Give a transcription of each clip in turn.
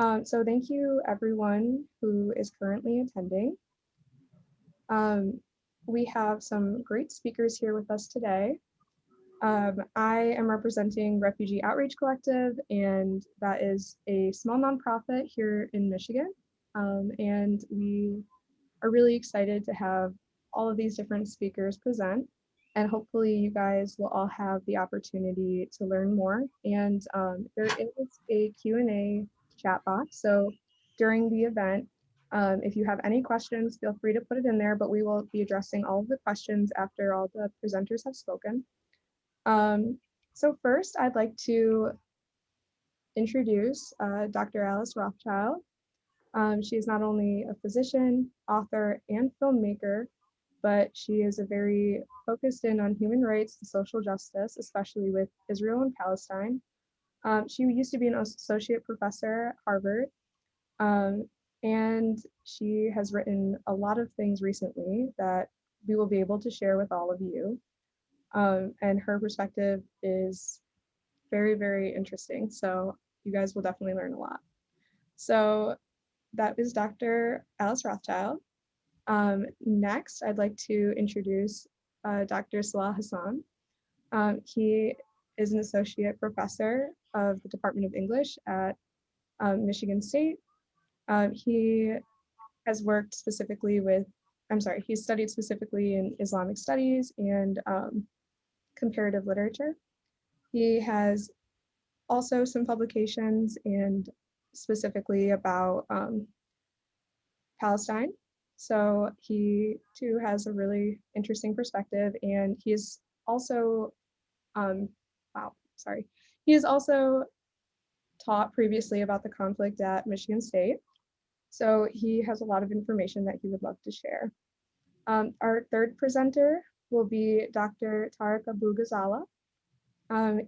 So thank you everyone who is currently attending. We have some great speakers here with us today. I am representing Refugee Outreach Collective, and that is a small nonprofit here in Michigan. And we are really excited to have all of these different speakers present. And hopefully you guys will all have the opportunity to learn more. And there is a Q&A chat box. So during the event, if you have any questions, feel free to put it in there, but we will be addressing all of the questions after all the presenters have spoken. So first, I'd like to introduce Dr. Alice Rothchild. She is not only a physician, author, and filmmaker, but she is a very focused in on human rights and social justice, especially with Israel and Palestine. She used to be an associate professor at Harvard, and she has written a lot of things recently that we will be able to share with all of you. And her perspective is very, very interesting. So you guys will definitely learn a lot. So that is Dr. Alice Rothchild. Next, I'd like to introduce Dr. Salah Hassan. He is an associate professor of the Department of English at Michigan State. He has worked specifically with, he's studied specifically in Islamic studies and comparative literature. He has also some publications and specifically about Palestine. So he too has a really interesting perspective, and he's also, he has also taught previously about the conflict at Michigan State. So he has a lot of information that he would love to share. Our third presenter will be Dr. Tarek Abou Ghazala.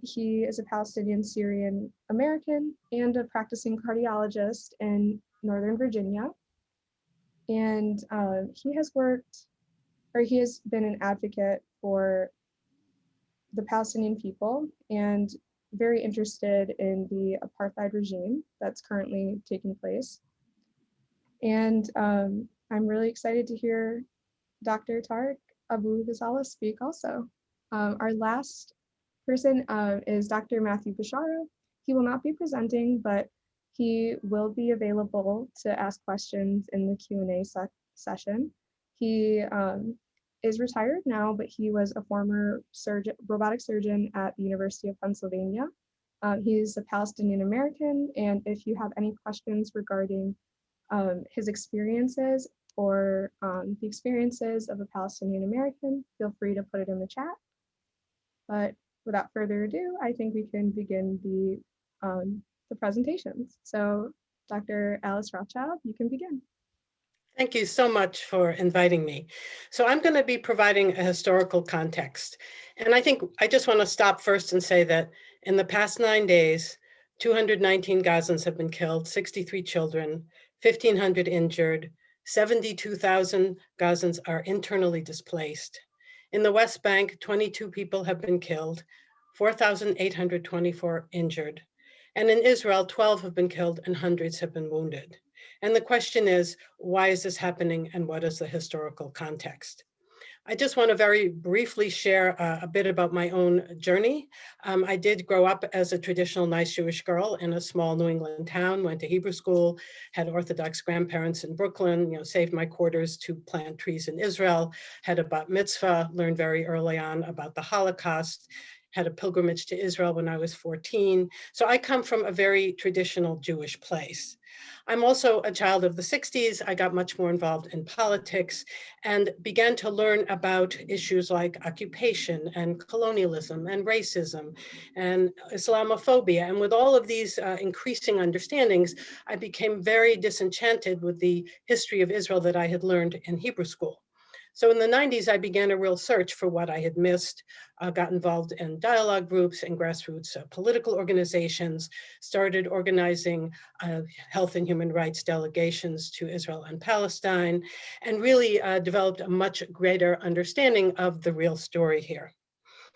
He is a Palestinian-Syrian American and a practicing cardiologist in Northern Virginia. And he has been an advocate for the Palestinian people and very interested in the apartheid regime that's currently taking place. And I'm really excited to hear Dr. Tarek Abou Ghazala speak also. Our last person is Dr. Matthew Beshara. He will not be presenting, but he will be available to ask questions in the Q&A session. He is retired now, but he was a former robotic surgeon at the University of Pennsylvania. He's a Palestinian American, and if you have any questions regarding his experiences or the experiences of a Palestinian American, feel free to put it in the chat. But without further ado, I think we can begin the presentations. So Dr. Alice Rothchild, you can begin. Thank you so much for inviting me. So I'm going to be providing a historical context. And I think I just want to stop first and say that in the past 9 days, 219 Gazans have been killed, 63 children, 1,500 injured, 72,000 Gazans are internally displaced. In the West Bank, 22 people have been killed, 4,824 injured. And in Israel, 12 have been killed and hundreds have been wounded. And the question is, why is this happening and what is the historical context? I just want to very briefly share a bit about my own journey. I did grow up as a traditional nice Jewish girl in a small New England town, went to Hebrew school, had Orthodox grandparents in Brooklyn, saved my quarters to plant trees in Israel, had a bat mitzvah, learned very early on about the Holocaust, had a pilgrimage to Israel when I was 14. So I come from a very traditional Jewish place. I'm also a child of the 60s. I got much more involved in politics and began to learn about issues like occupation and colonialism and racism and Islamophobia. And with all of these increasing understandings, I became very disenchanted with the history of Israel that I had learned in Hebrew school. So in the 90s, I began a real search for what I had missed, got involved in dialogue groups and grassroots political organizations, started organizing health and human rights delegations to Israel and Palestine, and really developed a much greater understanding of the real story here.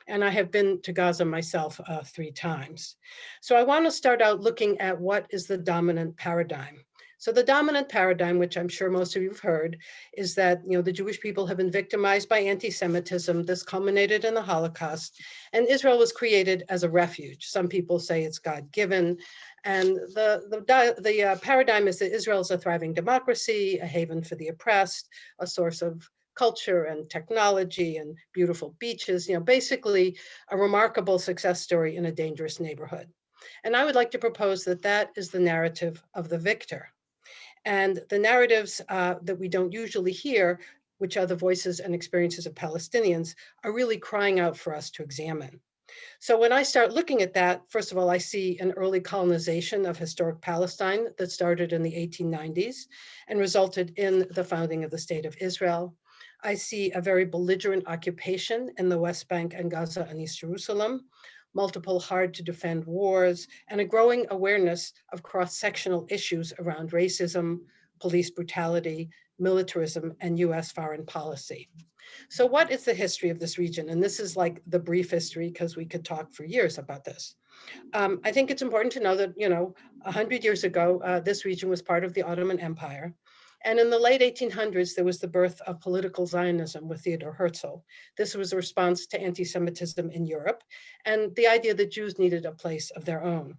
And I have been to Gaza myself 3 times. So I want to start out looking at what is the dominant paradigm. So the dominant paradigm, which I'm sure most of you have heard, is that the Jewish people have been victimized by anti-Semitism. This culminated in the Holocaust, and Israel was created as a refuge. Some people say it's God-given, and the paradigm is that Israel is a thriving democracy, a haven for the oppressed, a source of culture and technology and beautiful beaches. Basically a remarkable success story in a dangerous neighborhood. And I would like to propose that that is the narrative of the victor. And the narratives that we don't usually hear, which are the voices and experiences of Palestinians, are really crying out for us to examine. So when I start looking at that, first of all, I see an early colonization of historic Palestine that started in the 1890s and resulted in the founding of the State of Israel. I see a very belligerent occupation in the West Bank and Gaza and East Jerusalem, multiple hard to defend wars, and a growing awareness of cross-sectional issues around racism, police brutality, militarism, and US foreign policy. So what is the history of this region? And this is like the brief history, because we could talk for years about this. I think it's important to know that, 100 years ago, this region was part of the Ottoman Empire. And in the late 1800s, there was the birth of political Zionism with Theodor Herzl. This was a response to anti-Semitism in Europe and the idea that Jews needed a place of their own.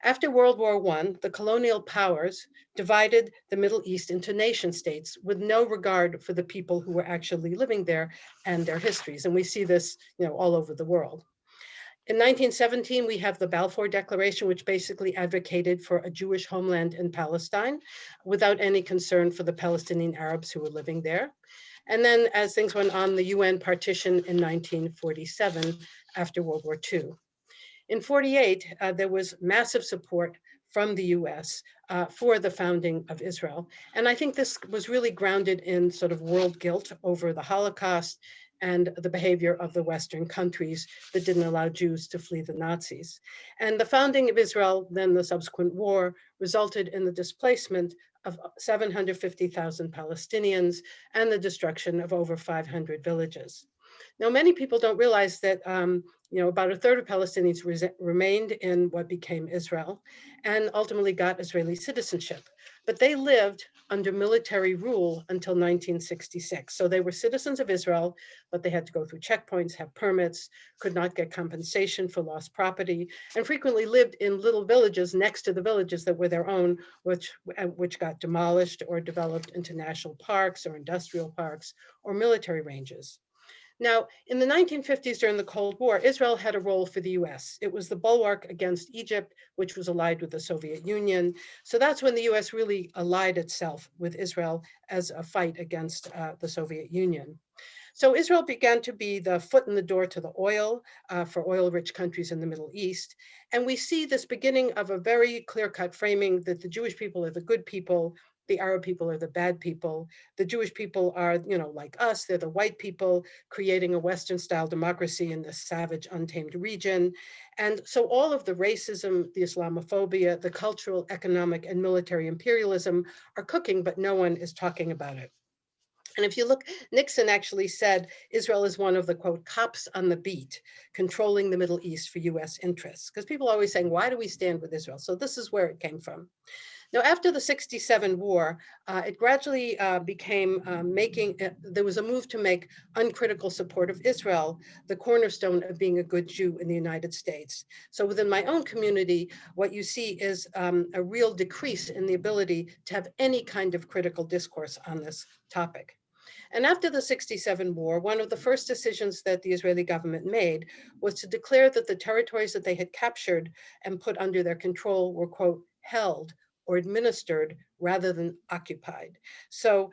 After World War I, the colonial powers divided the Middle East into nation states with no regard for the people who were actually living there and their histories. And we see this, all over the world. In 1917, we have the Balfour Declaration, which basically advocated for a Jewish homeland in Palestine without any concern for the Palestinian Arabs who were living there. And then as things went on, the UN partition in 1947 after World War II. In 48, there was massive support from the US for the founding of Israel. And I think this was really grounded in sort of world guilt over the Holocaust and the behavior of the Western countries that didn't allow Jews to flee the Nazis. And the founding of Israel, then the subsequent war, resulted in the displacement of 750,000 Palestinians and the destruction of over 500 villages. Now, many people don't realize that about a third of Palestinians remained in what became Israel and ultimately got Israeli citizenship. But they lived under military rule until 1966. So they were citizens of Israel, but they had to go through checkpoints, have permits, could not get compensation for lost property, and frequently lived in little villages next to the villages that were their own, which got demolished or developed into national parks or industrial parks or military ranges. Now, in the 1950s, during the Cold War, Israel had a role for the US. It was the bulwark against Egypt, which was allied with the Soviet Union. So that's when the US really allied itself with Israel as a fight against the Soviet Union. So Israel began to be the foot in the door to the oil for oil-rich countries in the Middle East. And we see this beginning of a very clear-cut framing that the Jewish people are the good people, the Arab people are the bad people. The Jewish people are, like us, they're the white people creating a Western-style democracy in this savage, untamed region. And so all of the racism, the Islamophobia, the cultural, economic, and military imperialism are cooking, but no one is talking about it. And if you look, Nixon actually said Israel is one of the, quote, cops on the beat, controlling the Middle East for US interests. Because people are always saying, why do we stand with Israel? So this is where it came from. Now, after the 67 war, it gradually became there was a move to make uncritical support of Israel the cornerstone of being a good Jew in the United States. So within my own community, what you see is a real decrease in the ability to have any kind of critical discourse on this topic. And after the 67 war, one of the first decisions that the Israeli government made was to declare that the territories that they had captured and put under their control were, quote, held or administered rather than occupied. So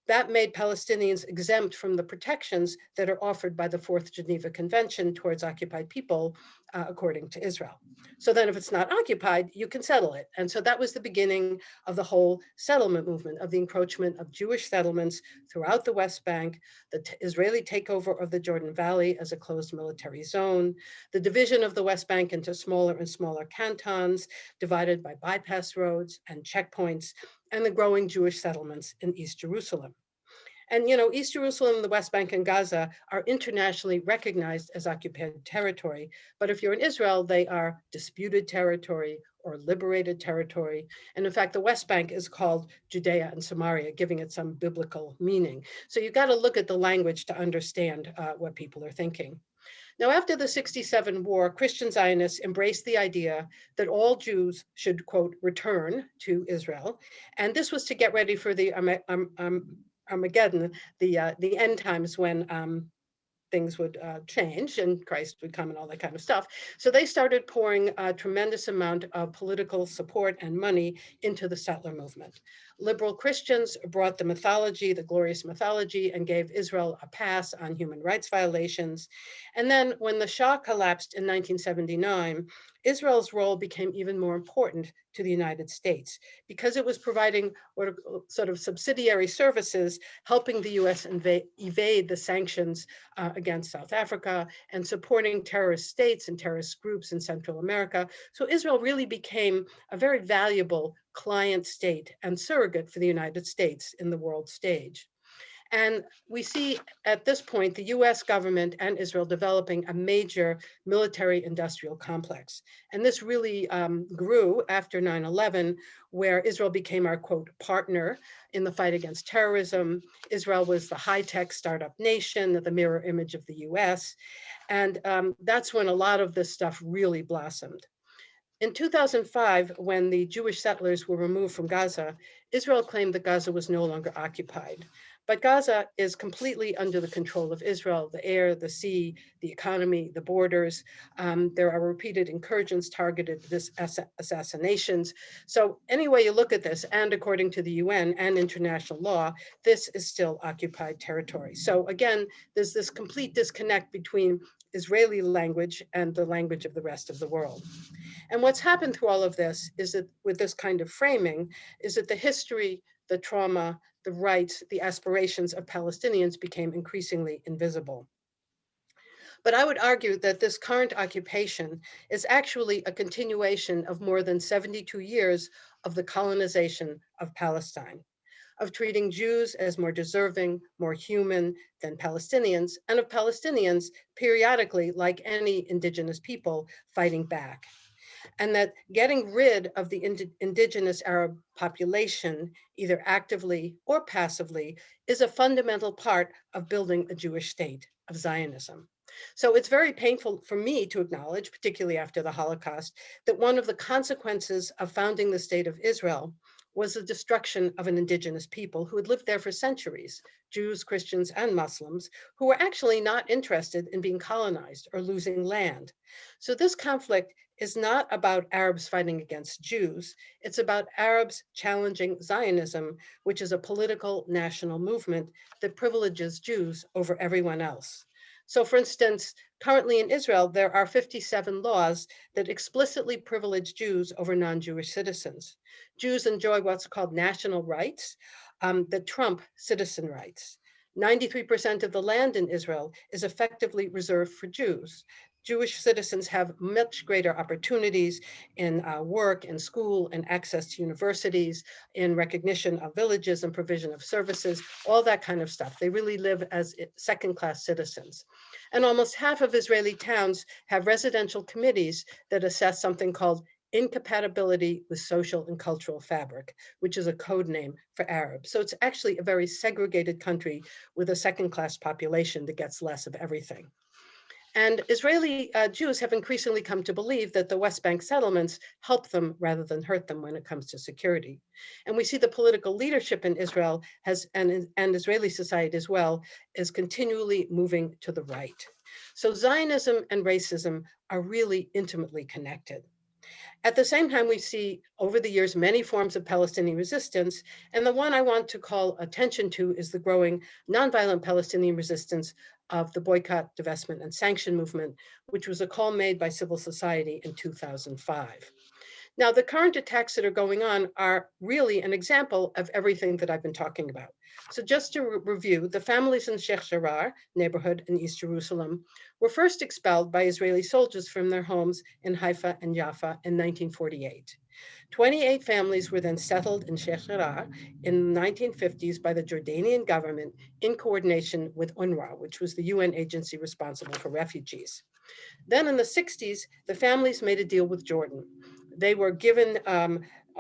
that made Palestinians exempt from the protections that are offered by the Fourth Geneva Convention towards occupied people, according to Israel. So then if it's not occupied, you can settle it. And so that was the beginning of the whole settlement movement, of the encroachment of Jewish settlements throughout the West Bank, the Israeli takeover of the Jordan Valley as a closed military zone, the division of the West Bank into smaller and smaller cantons, divided by bypass roads and checkpoints, and the growing Jewish settlements in East Jerusalem. And, East Jerusalem, the West Bank, and Gaza are internationally recognized as occupied territory. But if you're in Israel, they are disputed territory or liberated territory. And in fact, the West Bank is called Judea and Samaria, giving it some biblical meaning. So you've got to look at the language to understand what people are thinking. Now, after the 67 war, Christian Zionists embraced the idea that all Jews should, quote, return to Israel. And this was to get ready for the Armageddon, the end times when things would change and Christ would come and all that kind of stuff. So they started pouring a tremendous amount of political support and money into the settler movement. Liberal Christians brought the mythology, the glorious mythology, and gave Israel a pass on human rights violations. And then when the Shah collapsed in 1979, Israel's role became even more important to the United States because it was providing what sort of subsidiary services, helping the US evade the sanctions against South Africa and supporting terrorist states and terrorist groups in Central America. So Israel really became a very valuable client state and surrogate for the United States in the world stage. And we see at this point the US government and Israel developing a major military industrial complex. And this really grew after 9/11, where Israel became our, quote, partner in the fight against terrorism. Israel was the high-tech startup nation, the mirror image of the US. And that's when a lot of this stuff really blossomed. In 2005, when the Jewish settlers were removed from Gaza, Israel claimed that Gaza was no longer occupied. But Gaza is completely under the control of Israel, the air, the sea, the economy, the borders. There are repeated incursions targeted, assassinations. So any way you look at this, and according to the UN and international law, this is still occupied territory. So again, there's this complete disconnect between Israeli language and the language of the rest of the world. And what's happened through all of this is that with this kind of framing, is that the history, the trauma, the rights, the aspirations of Palestinians became increasingly invisible. But I would argue that this current occupation is actually a continuation of more than 72 years of the colonization of Palestine, of treating Jews as more deserving, more human than Palestinians, and of Palestinians periodically, like any indigenous people, fighting back. And that getting rid of the indigenous Arab population, either actively or passively, is a fundamental part of building a Jewish state, of Zionism. So it's very painful for me to acknowledge, particularly after the Holocaust, that one of the consequences of founding the state of Israel was the destruction of an indigenous people who had lived there for centuries, Jews, Christians, and Muslims, who were actually not interested in being colonized or losing land. So this conflict is not about Arabs fighting against Jews. It's about Arabs challenging Zionism, which is a political national movement that privileges Jews over everyone else. So for instance, currently in Israel, there are 57 laws that explicitly privilege Jews over non-Jewish citizens. Jews enjoy what's called national rights that trump citizen rights. 93% of the land in Israel is effectively reserved for Jews. Jewish citizens have much greater opportunities in work, in school, and access to universities, in recognition of villages and provision of services, all that kind of stuff. They really live as second-class citizens. And almost half of Israeli towns have residential committees that assess something called incompatibility with social and cultural fabric, which is a code name for Arabs. So it's actually a very segregated country with a second-class population that gets less of everything. And Israeli Jews have increasingly come to believe that the West Bank settlements help them rather than hurt them when it comes to security. And we see the political leadership in Israel and Israeli society as well is continually moving to the right. So Zionism and racism are really intimately connected. At the same time, we see over the years many forms of Palestinian resistance, and the one I want to call attention to is the growing nonviolent Palestinian resistance of the boycott, divestment, and sanction movement, which was a call made by civil society in 2005. Now, the current attacks that are going on are really an example of everything that I've been talking about. So just to review, the families in Sheikh Jarrah neighborhood in East Jerusalem were first expelled by Israeli soldiers from their homes in Haifa and Jaffa in 1948. 28 families were then settled in Beshara in the 1950s by the Jordanian government in coordination with UNRWA, which was the UN agency responsible for refugees. Then in the 60s, the families made a deal with Jordan. They were given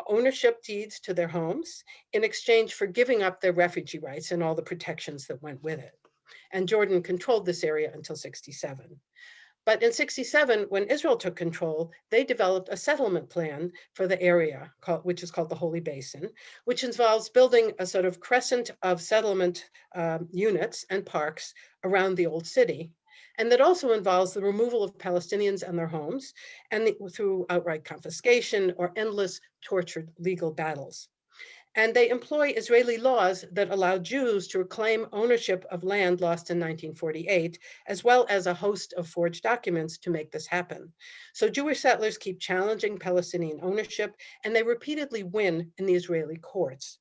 ownership deeds to their homes in exchange for giving up their refugee rights and all the protections that went with it. And Jordan controlled this area until 67. But in 67, when Israel took control, they developed a settlement plan for the area, which is called the Holy Basin, which involves building a sort of crescent of settlement units and parks around the old city. And that also involves the removal of Palestinians and their homes, and through outright confiscation or endless tortured legal battles. And they employ Israeli laws that allow Jews to reclaim ownership of land lost in 1948, as well as a host of forged documents to make this happen. So Jewish settlers keep challenging Palestinian ownership, and they repeatedly win in the Israeli courts.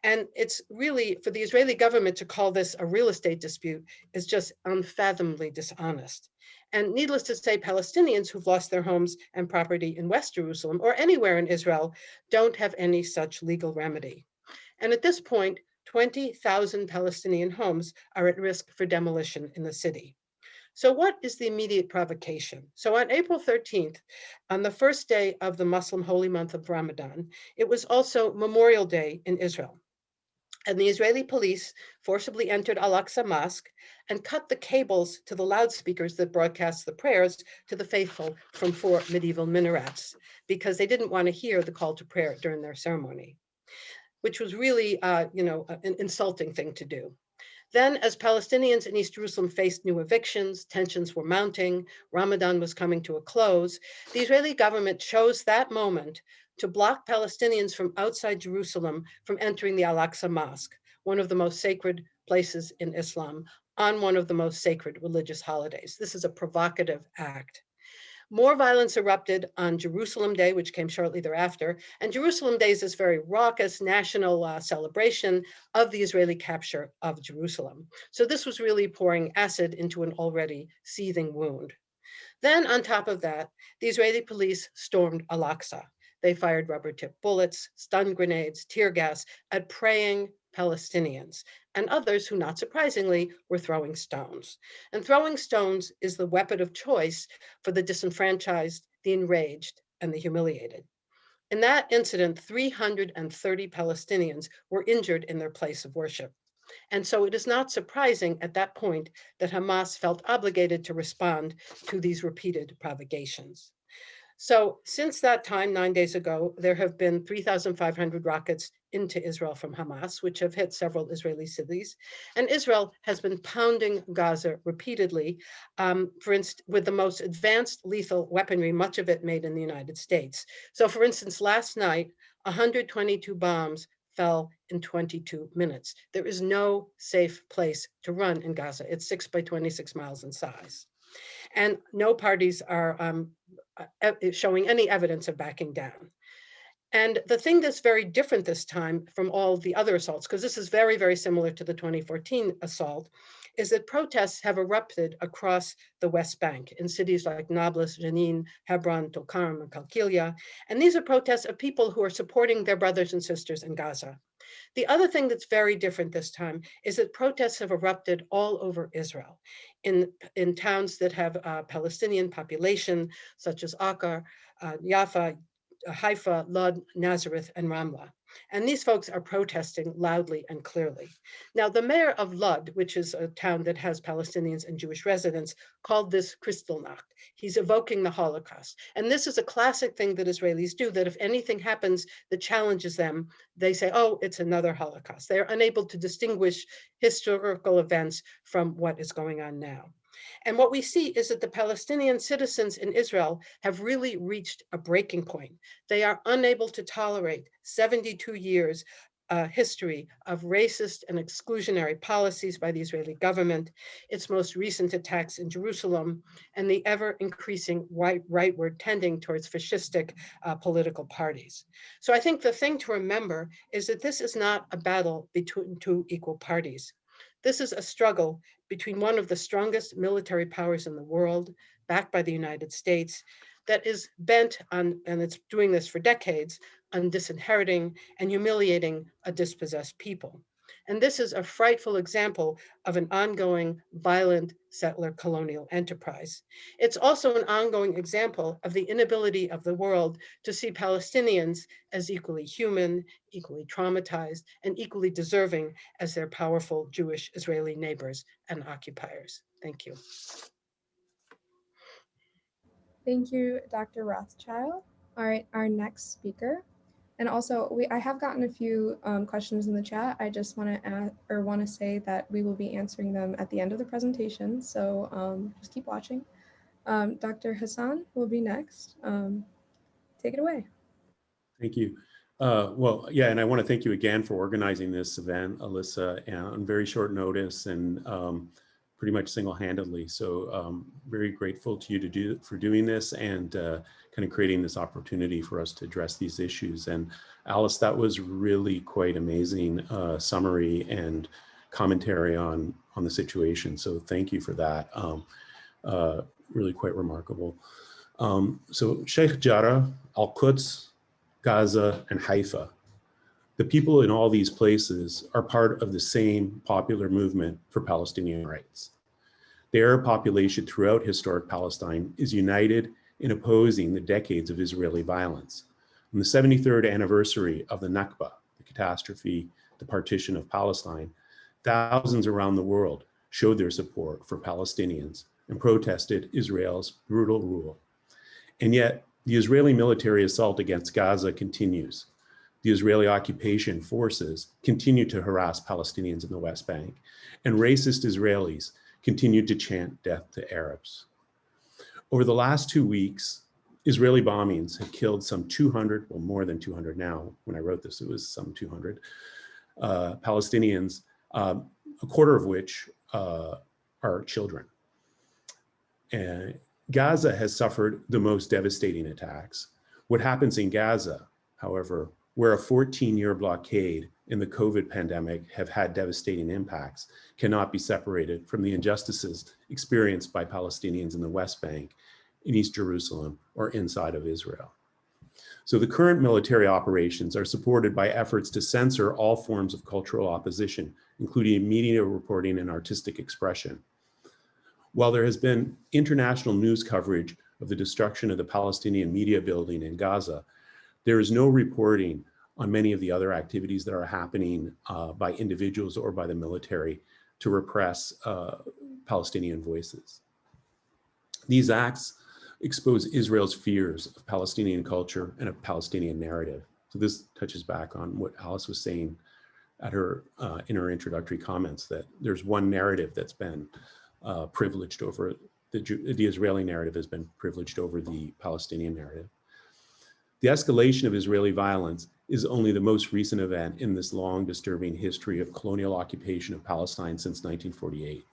And it's really, for the Israeli government to call this a real estate dispute is just unfathomably dishonest. And needless to say, Palestinians who've lost their homes and property in West Jerusalem or anywhere in Israel don't have any such legal remedy. And at this point, 20,000 Palestinian homes are at risk for demolition in the city. So what is the immediate provocation? So on April 13th, on the first day of the Muslim holy month of Ramadan, it was also Memorial Day in Israel. And the Israeli police forcibly entered Al-Aqsa Mosque and cut the cables to the loudspeakers that broadcast the prayers to the faithful from 4 medieval minarets, because they didn't want to hear the call to prayer during their ceremony, which was really, an insulting thing to do. Then, as Palestinians in East Jerusalem faced new evictions, tensions were mounting, Ramadan was coming to a close, the Israeli government chose that moment to block Palestinians from outside Jerusalem from entering the Al-Aqsa Mosque, one of the most sacred places in Islam, on one of the most sacred religious holidays. This is a provocative act. More violence erupted on Jerusalem Day, which came shortly thereafter. And Jerusalem Day is this very raucous national celebration of the Israeli capture of Jerusalem. So this was really pouring acid into an already seething wound. Then on top of that, the Israeli police stormed Al-Aqsa. They fired rubber-tipped bullets, stun grenades, tear gas at praying Palestinians and others who, not surprisingly, were throwing stones. And throwing stones is the weapon of choice for the disenfranchised, the enraged, and the humiliated. In that incident, 330 Palestinians were injured in their place of worship. And so it is not surprising at that point that Hamas felt obligated to respond to these repeated provocations. So since that time, 9 days ago, there have been 3,500 rockets into Israel from Hamas, which have hit several Israeli cities. And Israel has been pounding Gaza repeatedly, for instance, with the most advanced lethal weaponry, much of it made in the United States. So for instance, last night, 122 bombs fell in 22 minutes. There is no safe place to run in Gaza. It's 6 by 26 miles in size. And no parties are showing any evidence of backing down. And the thing that's very different this time from all the other assaults, because this is very, very similar to the 2014 assault, is that protests have erupted across the West Bank in cities like Nablus, Jenin, Hebron, Tulkarm, and Qalqilia. And these are protests of people who are supporting their brothers and sisters in Gaza. The other thing that's very different this time is that protests have erupted all over Israel in towns that have a Palestinian population, such as Akkar, Jaffa, Haifa, Lod, Nazareth, and Ramlah. And these folks are protesting loudly and clearly. Now, the mayor of Lod, which is a town that has Palestinians and Jewish residents, called this Kristallnacht. He's evoking the Holocaust. And this is a classic thing that Israelis do, that if anything happens that challenges them, they say, oh, it's another Holocaust. They are unable to distinguish historical events from what is going on now. And what we see is that the Palestinian citizens in Israel have really reached a breaking point. They are unable to tolerate 72 years history of racist and exclusionary policies by the Israeli government, its most recent attacks in Jerusalem, and the ever-increasing rightward tending towards fascistic political parties. So I think the thing to remember is that this is not a battle between two equal parties. This is a struggle between one of the strongest military powers in the world, backed by the United States, that is bent on, and it's doing this for decades, on disinheriting and humiliating a dispossessed people. And this is a frightful example of an ongoing violent settler colonial enterprise. It's also an ongoing example of the inability of the world to see Palestinians as equally human, equally traumatized, and equally deserving as their powerful Jewish Israeli neighbors and occupiers. Thank you. Thank you, Dr. Rothchild. All right, our next speaker. And also, I have gotten a few questions in the chat. I just want to say that we will be answering them at the end of the presentation. So just keep watching. Dr. Hassan will be next. Take it away. Thank you. Well, yeah, and I want to thank you again for organizing this event, Alyssa, on very short notice and pretty much single-handedly. So very grateful to you for doing this and kind of creating this opportunity for us to address these issues. And Alice, that was really quite amazing summary and commentary on the situation. So thank you for that. Really quite remarkable. So Sheikh Jarrah, Al-Quds, Gaza, and Haifa. The people in all these places are part of the same popular movement for Palestinian rights. The Arab population throughout historic Palestine is united in opposing the decades of Israeli violence. On the 73rd anniversary of the Nakba, the catastrophe, the partition of Palestine, thousands around the world showed their support for Palestinians and protested Israel's brutal rule. And yet, the Israeli military assault against Gaza continues. The Israeli occupation forces continue to harass Palestinians in the West Bank, and racist Israelis continue to chant death to Arabs. Over the last 2 weeks, Israeli bombings have killed some 200, well, more than 200 now. When I wrote this, it was some 200 Palestinians, a quarter of which are children. And Gaza has suffered the most devastating attacks. What happens in Gaza, however, where a 14-year blockade and the COVID pandemic have had devastating impacts, cannot be separated from the injustices experienced by Palestinians in the West Bank, in East Jerusalem, or inside of Israel. So the current military operations are supported by efforts to censor all forms of cultural opposition, including media reporting and artistic expression. While there has been international news coverage of the destruction of the Palestinian media building in Gaza, there is no reporting on many of the other activities that are happening by individuals or by the military to repress Palestinian voices. These acts expose Israel's fears of Palestinian culture and of Palestinian narrative. So this touches back on what Alice was saying at her in her introductory comments, that there's one narrative that's been privileged over the Israeli narrative has been privileged over the Palestinian narrative. The escalation of Israeli violence is only the most recent event in this long, disturbing history of colonial occupation of Palestine since 1948.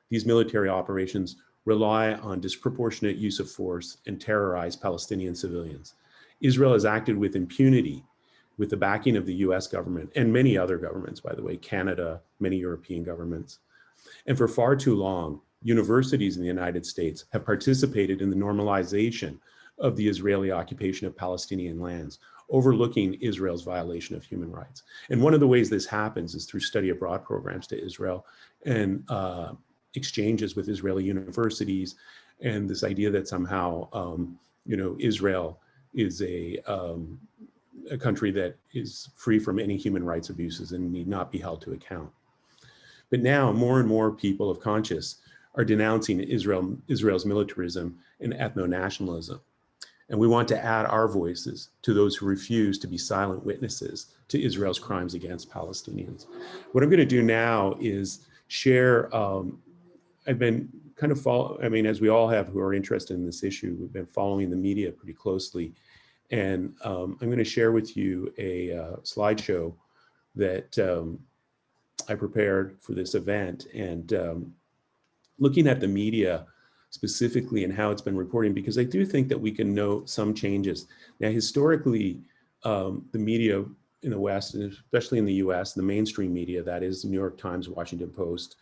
These military operations rely on disproportionate use of force and terrorize Palestinian civilians. Israel has acted with impunity with the backing of the US government and many other governments, by the way, Canada, many European governments. And for far too long, universities in the United States have participated in the normalization of the Israeli occupation of Palestinian lands, overlooking Israel's violation of human rights. And one of the ways this happens is through study abroad programs to Israel and exchanges with Israeli universities, and this idea that somehow, Israel is a country that is free from any human rights abuses and need not be held to account. But now more and more people of conscience are denouncing Israel's militarism and ethno-nationalism. And we want to add our voices to those who refuse to be silent witnesses to Israel's crimes against Palestinians. What I'm going to do now is share, I've been kind of as we all have who are interested in this issue, we've been following the media pretty closely. And I'm going to share with you a slideshow that I prepared for this event, and looking at the media specifically and how it's been reporting, because I do think that we can note some changes. Now, historically, the media in the West, and especially in the US, the mainstream media, that is New York Times, Washington Post,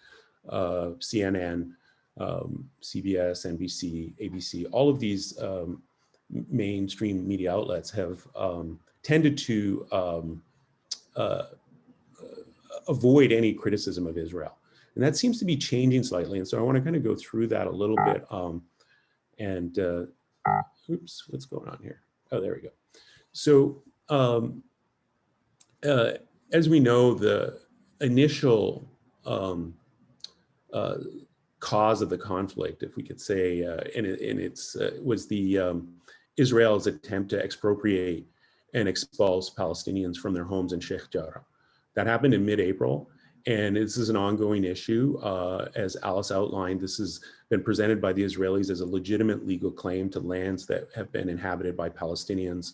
CNN, CBS, NBC, ABC, all of these mainstream media outlets have tended to avoid any criticism of Israel. And that seems to be changing slightly. And so I want to kind of go through that a little bit. Oops, what's going on here? Oh, there we go. So as we know, the initial cause of the conflict, if we could say, was the Israel's attempt to expropriate and expulse Palestinians from their homes in Sheikh Jarrah. That happened in mid-April, and this is an ongoing issue. As Alice outlined, this has been presented by the Israelis as a legitimate legal claim to lands that have been inhabited by Palestinians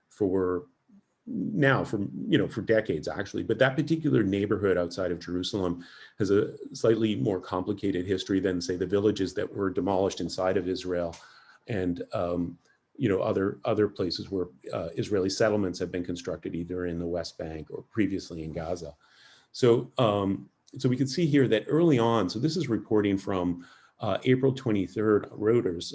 for decades, actually. But that particular neighborhood outside of Jerusalem has a slightly more complicated history than, say, the villages that were demolished inside of Israel, and other places where Israeli settlements have been constructed either in the West Bank or previously in Gaza. So we can see here that early on, so this is reporting from April 23rd, Reuters,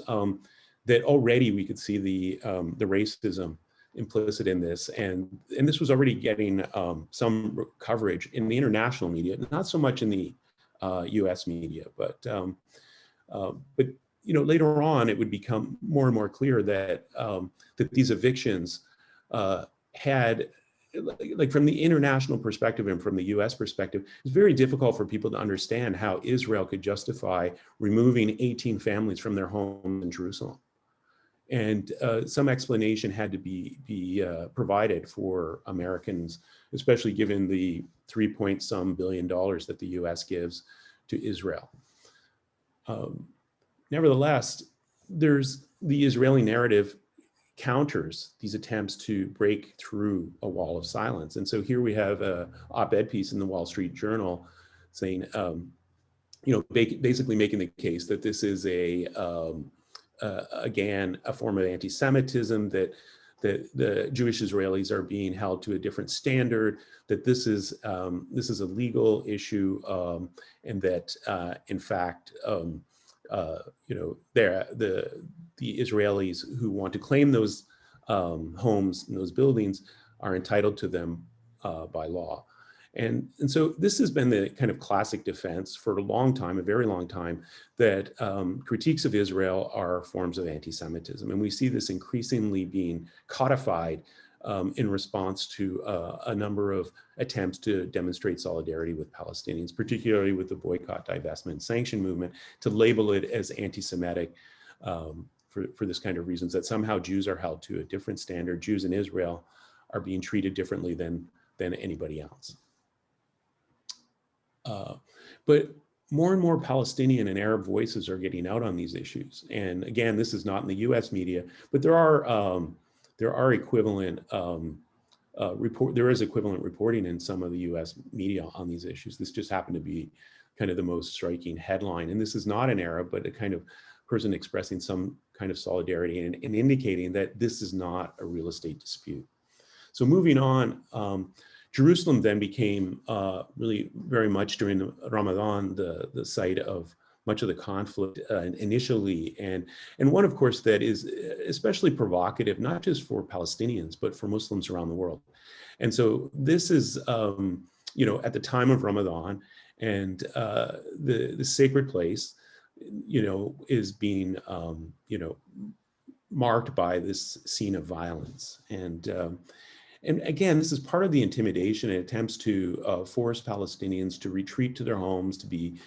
that already we could see the racism implicit in this, and this was already getting some coverage in the international media, not so much in the U.S. media, but later on, it would become more and more clear that that these evictions had, like from the international perspective and from the U.S. perspective, it's very difficult for people to understand how Israel could justify removing 18 families from their homes in Jerusalem. And some explanation had to be provided for Americans, especially given the $3-point-some billion that the U.S. gives to Israel. Nevertheless, there's the Israeli narrative counters these attempts to break through a wall of silence. And so here we have an op-ed piece in the Wall Street Journal saying, basically making the case that this is again, a form of anti-Semitism, that the Jewish Israelis are being held to a different standard, that this is a legal issue, and that in fact, the Israelis who want to claim those homes and those buildings are entitled to them by law. And so this has been the kind of classic defense for a long time, a very long time, that critiques of Israel are forms of anti-Semitism. And we see this increasingly being codified in response to a number of attempts to demonstrate solidarity with Palestinians, particularly with the boycott, divestment, sanction movement, to label it as anti-Semitic for this kind of reasons, that somehow Jews are held to a different standard. Jews in Israel are being treated differently than anybody else. But more and more Palestinian and Arab voices are getting out on these issues. And again, this is not in the U.S. media, but there are equivalent there is equivalent reporting in some of the U.S. media on these issues. This just happened to be kind of the most striking headline. And this is not an Arab, but a kind of person expressing some kind of solidarity and indicating that this is not a real estate dispute. So moving on, Jerusalem then became really very much during the Ramadan the site of much of the conflict initially, and one, of course, that is especially provocative, not just for Palestinians, but for Muslims around the world. And so this is, at the time of Ramadan, and the sacred place, is being, marked by this scene of violence. And again, this is part of the intimidation and attempts to force Palestinians to retreat to their homes, to be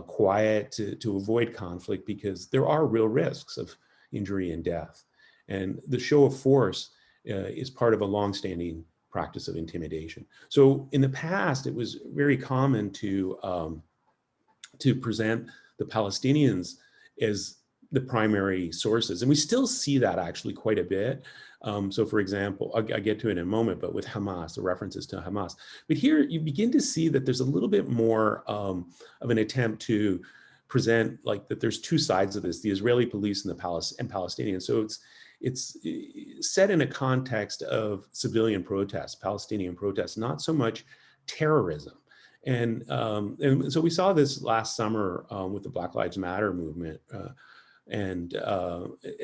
quiet, to avoid conflict, because there are real risks of injury and death. And the show of force is part of a longstanding practice of intimidation. So in the past, it was very common to present the Palestinians as the primary sources. And we still see that actually quite a bit. So for example, I'll get to it in a moment, but with Hamas, the references to Hamas. But here you begin to see that there's a little bit more of an attempt to present like that there's two sides of this, the Israeli police and the Palestinians. So it's set in a context of civilian protests, Palestinian protests, not so much terrorism. And so we saw this last summer with the Black Lives Matter movement, And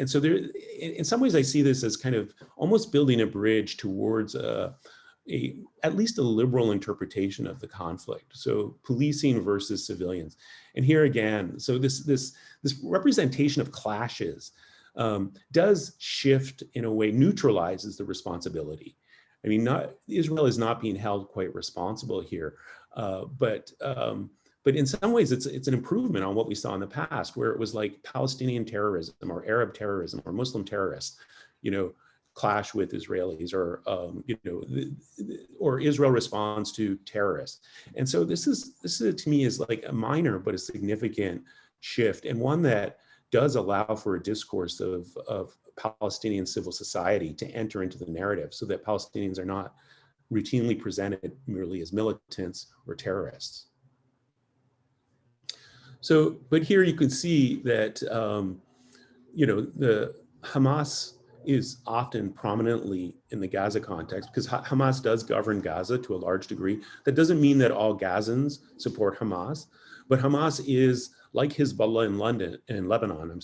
so there, in some ways, I see this as kind of almost building a bridge towards at least a liberal interpretation of the conflict. So policing versus civilians. And here again, so this representation of clashes does shift in a way, neutralizes the responsibility. I mean, Israel is not being held quite responsible here, but in some ways it's an improvement on what we saw in the past, where it was like Palestinian terrorism or Arab terrorism or Muslim terrorists, clash with Israelis, or or Israel responds to terrorists. And so this is to me is like a minor but a significant shift, and one that does allow for a discourse of Palestinian civil society to enter into the narrative, so that Palestinians are not routinely presented merely as militants or terrorists. So, but here you can see that, the Hamas is often prominently in the Gaza context, because Hamas does govern Gaza to a large degree. That doesn't mean that all Gazans support Hamas, but Hamas is, like Hezbollah in Lebanon,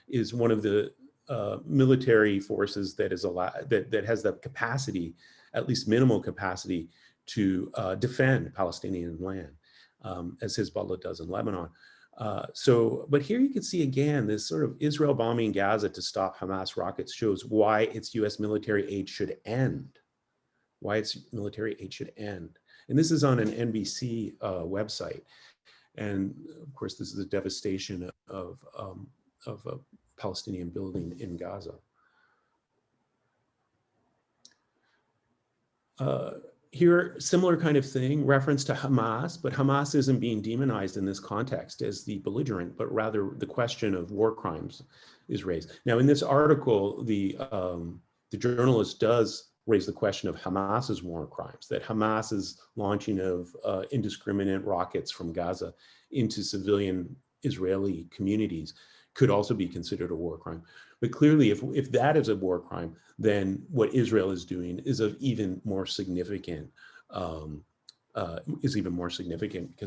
is one of the military forces that is that has the capacity, at least minimal capacity, to defend Palestinian land, as Hezbollah does in Lebanon. But here you can see again, this sort of Israel bombing Gaza to stop Hamas rockets shows why its US military aid should end. And this is on an NBC website. And of course, this is a devastation of a Palestinian building in Gaza. Here, similar kind of thing, reference to Hamas, but Hamas isn't being demonized in this context as the belligerent, but rather the question of war crimes is raised. Now, in this article, the journalist does raise the question of Hamas's war crimes, that Hamas's launching of indiscriminate rockets from Gaza into civilian Israeli communities could also be considered a war crime. But clearly, if that is a war crime, then what Israel is doing is of even more significant, because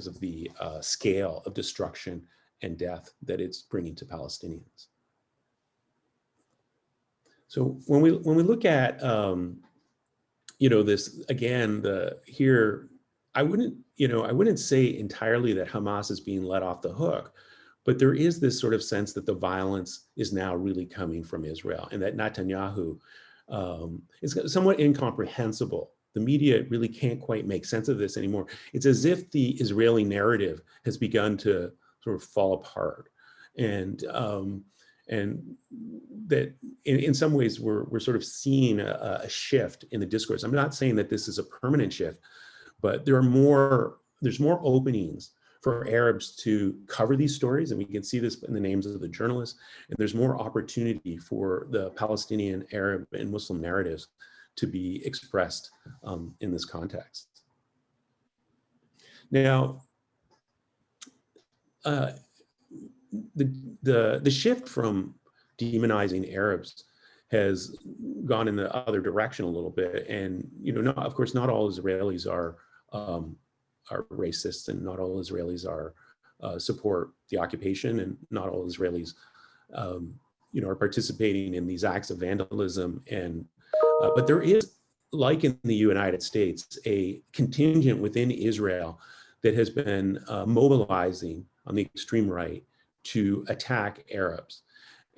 of the scale of destruction and death that it's bringing to Palestinians. So when we look at this again, I wouldn't say entirely that Hamas is being let off the hook, but there is this sort of sense that the violence is now really coming from Israel, and that Netanyahu is somewhat incomprehensible. The media really can't quite make sense of this anymore. It's as if the Israeli narrative has begun to sort of fall apart, and that in some ways we're sort of seeing a shift in the discourse. I'm not saying that this is a permanent shift, but there's more openings for Arabs to cover these stories, and we can see this in the names of the journalists, and there's more opportunity for the Palestinian, Arab, and Muslim narratives to be expressed in this context. Now, the shift from demonizing Arabs has gone in the other direction a little bit, and of course, not all Israelis are racists, and not all Israelis support the occupation, and not all Israelis, are participating in these acts of vandalism. But there is, like in the United States, a contingent within Israel that has been mobilizing on the extreme right to attack Arabs.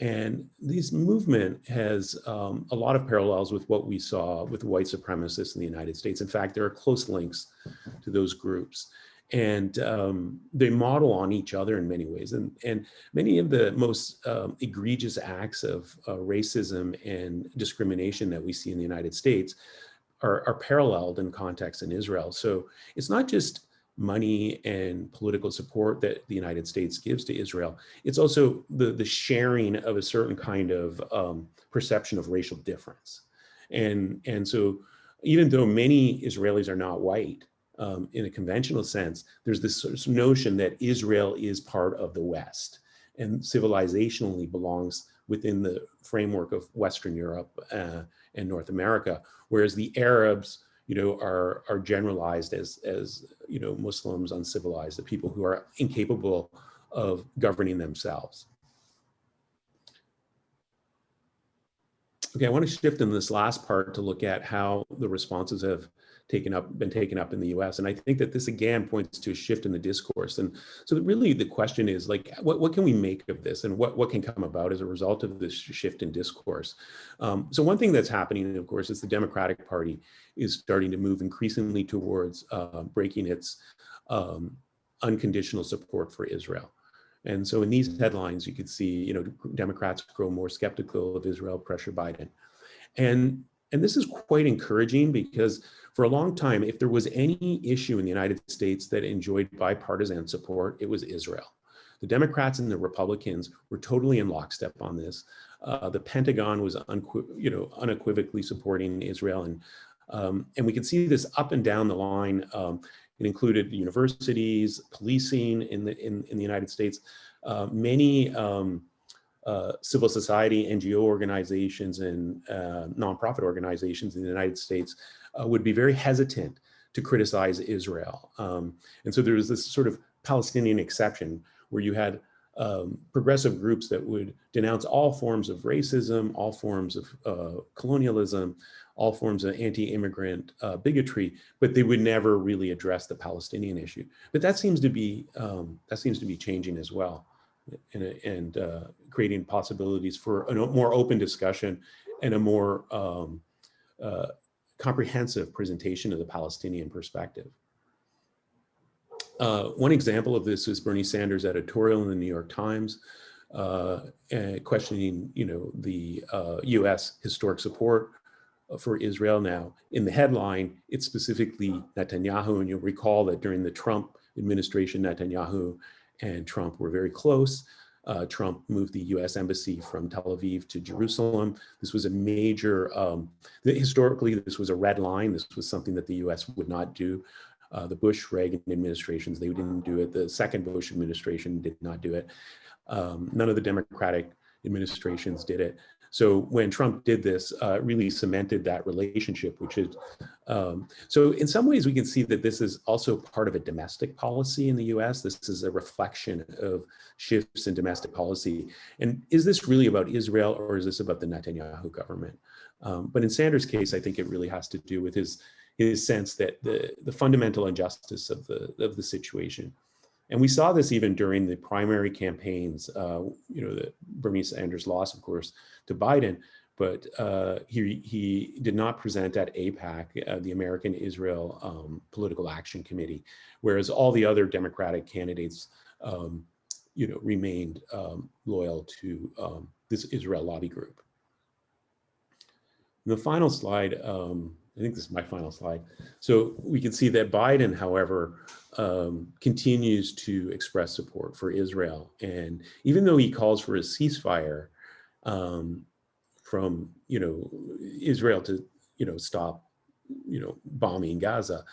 And this movement has a lot of parallels with what we saw with white supremacists in the United States. In fact, there are close links to those groups. And they model on each other in many ways. And many of the most egregious acts of racism and discrimination that we see in the United States are paralleled in context in Israel. So it's not just money and political support that the United States gives to Israel. It's also the sharing of a certain kind of perception of racial difference. And so even though many Israelis are not white, in a conventional sense, there's this sort of notion that Israel is part of the West and civilizationally belongs within the framework of Western Europe and North America, whereas the Arabs, are generalized as Muslims, uncivilized, the people who are incapable of governing themselves. Okay, I want to shift in this last part to look at how the responses have been taken up in the US. And I think that this again points to a shift in the discourse. And so really the question is like, what can we make of this, and what can come about as a result of this shift in discourse? So one thing that's happening, of course, is the Democratic Party is starting to move increasingly towards breaking its unconditional support for Israel. And so in these headlines, you could see, Democrats grow more skeptical of Israel, pressure Biden. And this is quite encouraging, because for a long time, if there was any issue in the United States that enjoyed bipartisan support, it was Israel. The Democrats and the Republicans were totally in lockstep on this. The Pentagon was unequivocally supporting Israel. And we could see this up and down the line. It included universities, policing in the United States, many civil society, NGO organizations, and nonprofit organizations in the United States would be very hesitant to criticize Israel. And so there was this sort of Palestinian exception where you had progressive groups that would denounce all forms of racism, all forms of colonialism, all forms of anti-immigrant bigotry, but they would never really address the Palestinian issue. But that seems to be changing as well, and creating possibilities for a more open discussion and a more comprehensive presentation of the Palestinian perspective. One example of this is Bernie Sanders' editorial in the New York Times, questioning, the U.S. historic support for Israel. Now, in the headline, it's specifically Netanyahu, and you'll recall that during the Trump administration, Netanyahu and Trump were very close. Trump moved the U.S. embassy from Tel Aviv to Jerusalem. This was a major, historically, this was a red line. This was something that the U.S. would not do. The Bush-Reagan administrations, they didn't do it. The second Bush administration did not do it. None of the Democratic administrations did it. So when Trump did this, it really cemented that relationship, which is, so in some ways we can see that this is also part of a domestic policy in the US. This is a reflection of shifts in domestic policy. And is this really about Israel, or is this about the Netanyahu government? But in Sanders' case, I think it really has to do with his sense that the fundamental injustice of the situation. And we saw this even during the primary campaigns, the Bernie Sanders lost, of course, to Biden, but he did not present at AIPAC, the American Israel Political Action Committee, whereas all the other Democratic candidates, remained loyal to this Israel lobby group. And the final slide, I think this is my final slide. So we can see that Biden, however, continues to express support for Israel. And even though he calls for a ceasefire from, Israel to, stop, bombing Gaza,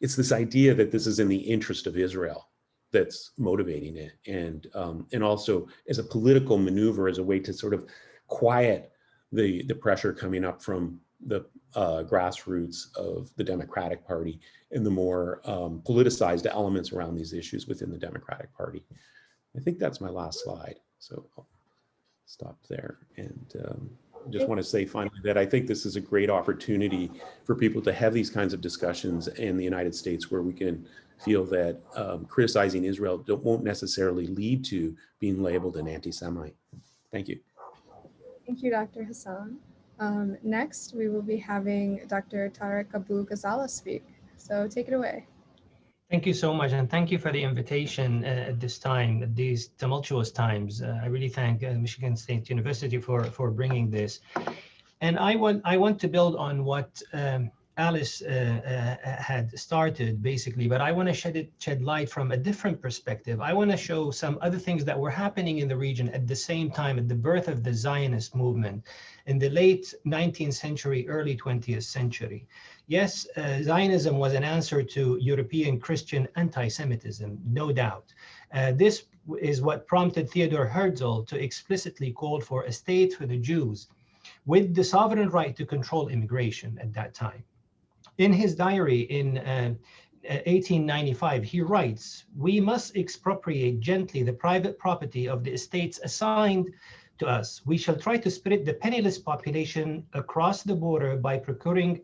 it's this idea that this is in the interest of Israel that's motivating it. And also as a political maneuver, as a way to sort of quiet the pressure coming up from the grassroots of the Democratic Party and the more politicized elements around these issues within the Democratic Party. I think that's my last slide, so I'll stop there. And just want to say finally that I think this is a great opportunity for people to have these kinds of discussions in the United States, where we can feel that criticizing Israel won't necessarily lead to being labeled an anti-Semite. Thank you. Thank you, Dr. Hassan. Next, we will be having Dr. Tarek Abou Ghazala speak. So take it away. Thank you so much, and thank you for the invitation at this time, at these tumultuous times. I really thank Michigan State University for bringing this. And I want to build on what Alice had started, basically, but I want to shed light from a different perspective. I want to show some other things that were happening in the region at the same time, at the birth of the Zionist movement in the late 19th century, early 20th century. Yes, Zionism was an answer to European Christian anti-Semitism, no doubt. This is what prompted Theodor Herzl to explicitly call for a state for the Jews with the sovereign right to control immigration at that time. In his diary in 1895, he writes, "We must expropriate gently the private property of the estates assigned to us. We shall try to spread the penniless population across the border by procuring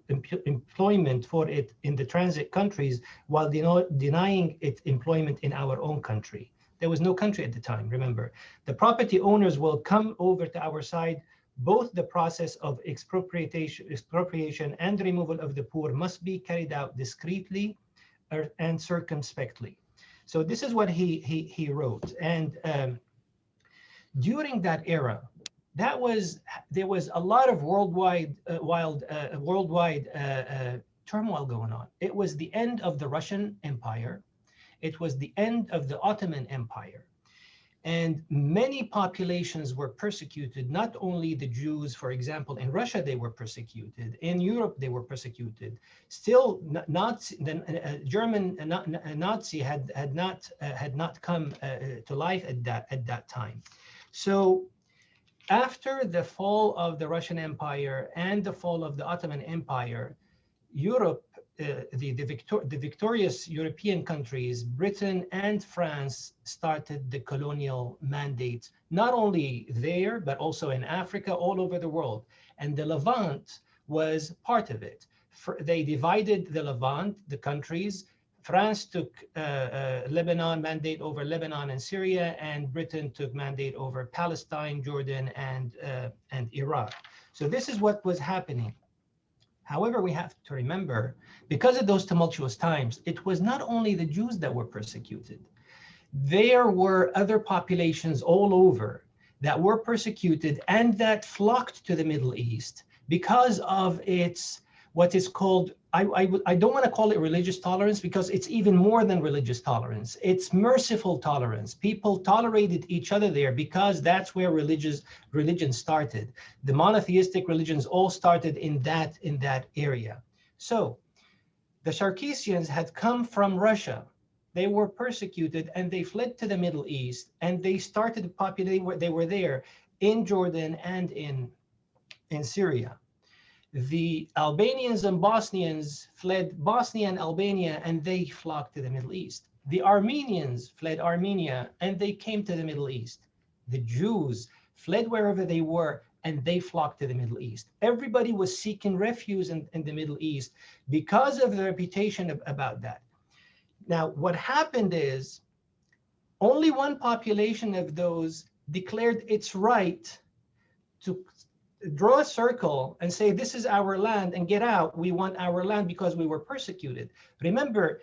employment for it in the transit countries while denying it employment in our own country. There was no country at the time, remember. The property owners will come over to our side. Both the process of expropriation and removal of the poor must be carried out discreetly and circumspectly. So this is what he wrote. And during that era, there was a lot of worldwide turmoil going on. It was the end of the Russian Empire. It was the end of the Ottoman Empire. And many populations were persecuted, not only the Jews, for example, in Russia, they were persecuted. In Europe, they were persecuted. Still, the German Nazi had not come to life at that time. So after the fall of the Russian Empire and the fall of the Ottoman Empire, Europe, the victorious European countries, Britain and France, started the colonial mandates, not only there, but also in Africa, all over the world. And the Levant was part of it. They divided the Levant, the countries. France took Lebanon, mandate over Lebanon and Syria, and Britain took mandate over Palestine, Jordan, and Iraq. So this is what was happening. However, we have to remember, because of those tumultuous times, it was not only the Jews that were persecuted. There were other populations all over that were persecuted and that flocked to the Middle East because of its, what is called, I don't want to call it religious tolerance, because it's even more than religious tolerance. It's merciful tolerance. People tolerated each other there because that's where religion started. The monotheistic religions all started in that area. So the Sarkisians had come from Russia. They were persecuted and they fled to the Middle East, and they started to populate, they were there in Jordan and in Syria. The Albanians and Bosnians fled Bosnia and Albania, and they flocked to the Middle East. The Armenians fled Armenia, and they came to the Middle East. The Jews fled wherever they were, and they flocked to the Middle East. Everybody was seeking refuge in the Middle East because of the reputation about that. Now, what happened is only one population of those declared its right to draw a circle and say, this is our land and get out. We want our land because we were persecuted. Remember,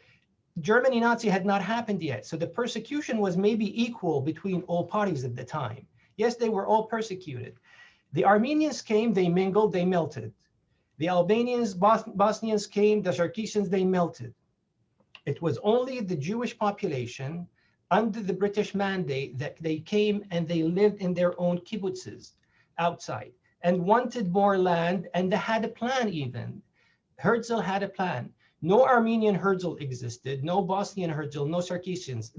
Germany Nazi had not happened yet. So the persecution was maybe equal between all parties at the time. Yes, they were all persecuted. The Armenians came, they mingled, they melted. The Albanians, Bosnians came, the Sarkisians, they melted. It was only the Jewish population under the British mandate that they came and they lived in their own kibbutzes outside and wanted more land, and they had a plan even. Herzl had a plan. No Armenian Herzl existed, no Bosnian Herzl, no Sarkisians.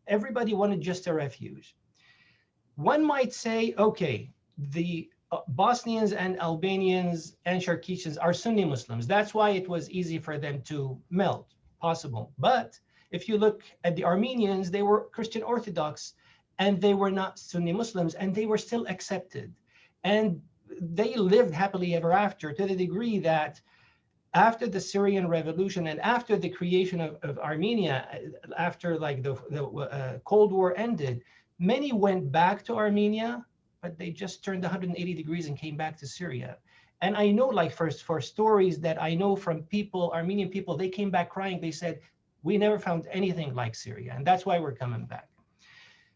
Everybody wanted just a refuge. One might say, okay, the Bosnians and Albanians and Sarkisians are Sunni Muslims. That's why it was easy for them to melt, possible. But if you look at the Armenians, they were Christian Orthodox and they were not Sunni Muslims, and they were still accepted. And they lived happily ever after, to the degree that after the Syrian revolution and after the creation of Armenia, after like the Cold War ended, many went back to Armenia, but they just turned 180 degrees and came back to Syria. And I know, like for stories that I know from people, Armenian people, they came back crying. They said, we never found anything like Syria, and that's why we're coming back.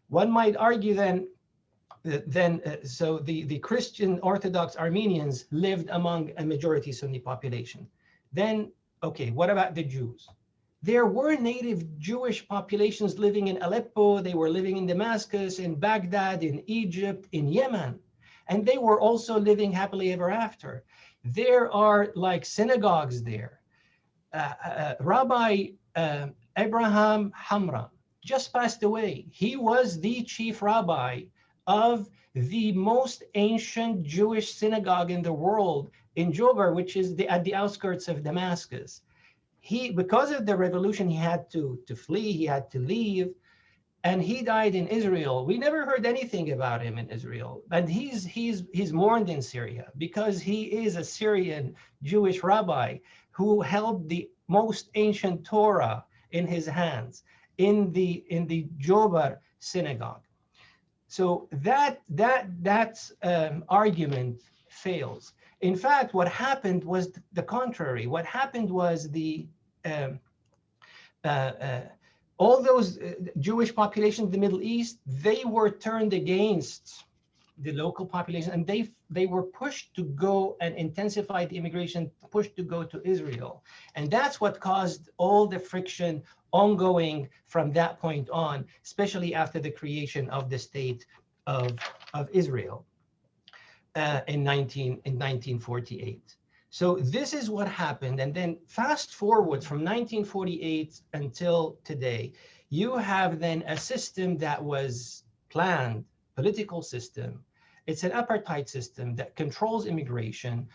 One might argue so the Christian Orthodox Armenians lived among a majority Sunni population. Then, okay, what about the Jews? There were native Jewish populations living in Aleppo. They were living in Damascus, in Baghdad, in Egypt, in Yemen, and they were also living happily ever after. There are like synagogues there. Rabbi Abraham Hamra just passed away. He was the chief rabbi of the most ancient Jewish synagogue in the world in Jobar, which is at the outskirts of Damascus. Because of the revolution, he had to flee, he had to leave. and he died in Israel. We never heard anything about him in Israel, and he's mourned in Syria because he is a Syrian Jewish rabbi who held the most ancient Torah in his hands in the Jobar synagogue. So that argument fails. In fact, what happened was the contrary. What happened was all those Jewish population in the Middle East, they were turned against the local population, and they were pushed to go and intensify the immigration, pushed to go to Israel. And that's what caused all the friction ongoing from that point on, especially after the creation of the state of Israel in 1948. So this is what happened. And then fast forward from 1948 until today, you have then a system that was planned, political system. It's an apartheid system that controls immigration,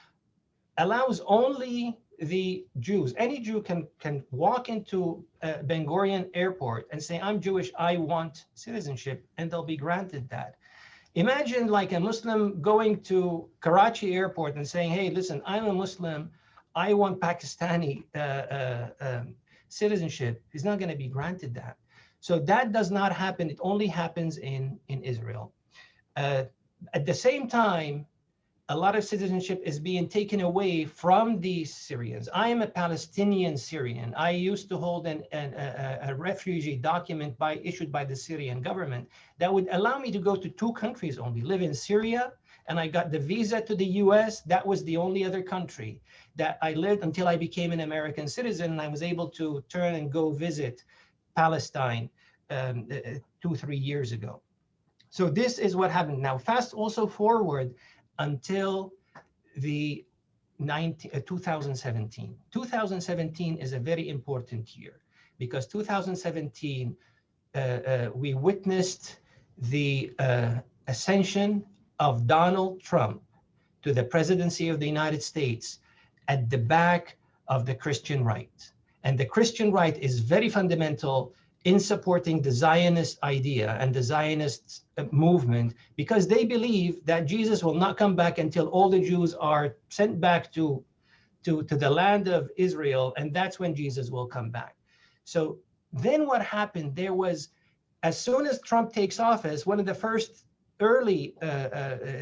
allows only the Jews. Any Jew can walk into Ben Gurion Airport and say, I'm Jewish, I want citizenship, and they'll be granted that. Imagine like a Muslim going to Karachi airport and saying, hey, listen, I'm a Muslim, I want Pakistani citizenship. He's not going to be granted that. So that does not happen. It only happens in Israel. At the same time, a lot of citizenship is being taken away from the Syrians. I am a Palestinian Syrian. I used to hold a refugee document issued by the Syrian government that would allow me to go to 2 countries only, live in Syria, and I got the visa to the US. That was the only other country that I lived until I became an American citizen, and I was able to turn and go visit Palestine 2-3 years ago. So this is what happened. Now, fast also forward until the 2017. 2017 is a very important year because 2017, we witnessed the ascension of Donald Trump to the presidency of the United States at the back of the Christian right. And the Christian right is very fundamental in supporting the Zionist idea and the Zionist movement, because they believe that Jesus will not come back until all the Jews are sent back to the land of Israel, and that's when Jesus will come back. So then what happened, there was, as soon as Trump takes office, one of the first early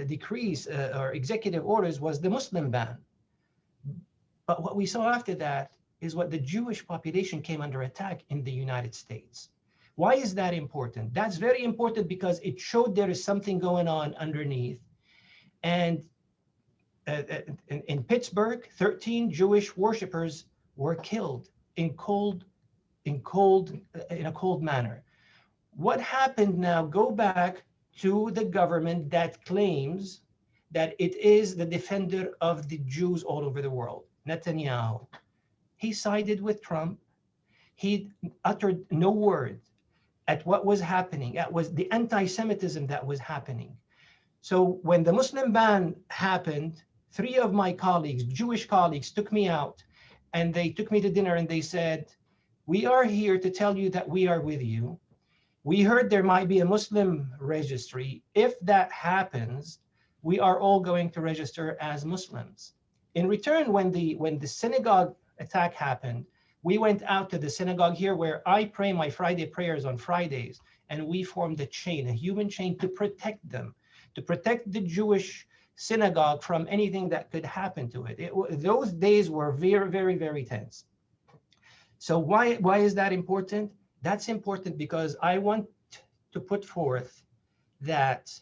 decrees or executive orders was the Muslim ban. But what we saw after that is what the Jewish population came under attack in the United States. Why is that important? That's very important because it showed there is something going on underneath. And in Pittsburgh, 13 Jewish worshipers were killed in a cold manner. What happened now? Go back to the government that claims that it is the defender of the Jews all over the world, Netanyahu. He sided with Trump. He uttered no word at what was happening. That was the anti-Semitism that was happening. So when the Muslim ban happened, 3 of my colleagues, Jewish colleagues, took me out and they took me to dinner and they said, we are here to tell you that we are with you. We heard there might be a Muslim registry. If that happens, we are all going to register as Muslims. In return, when the synagogue attack happened, we went out to the synagogue here where I pray my Friday prayers on Fridays, and we formed a chain, a human chain, to protect them, to protect the Jewish synagogue from anything that could happen to it. Those days were very, very, very tense. So why is that important? That's important because I want to put forth that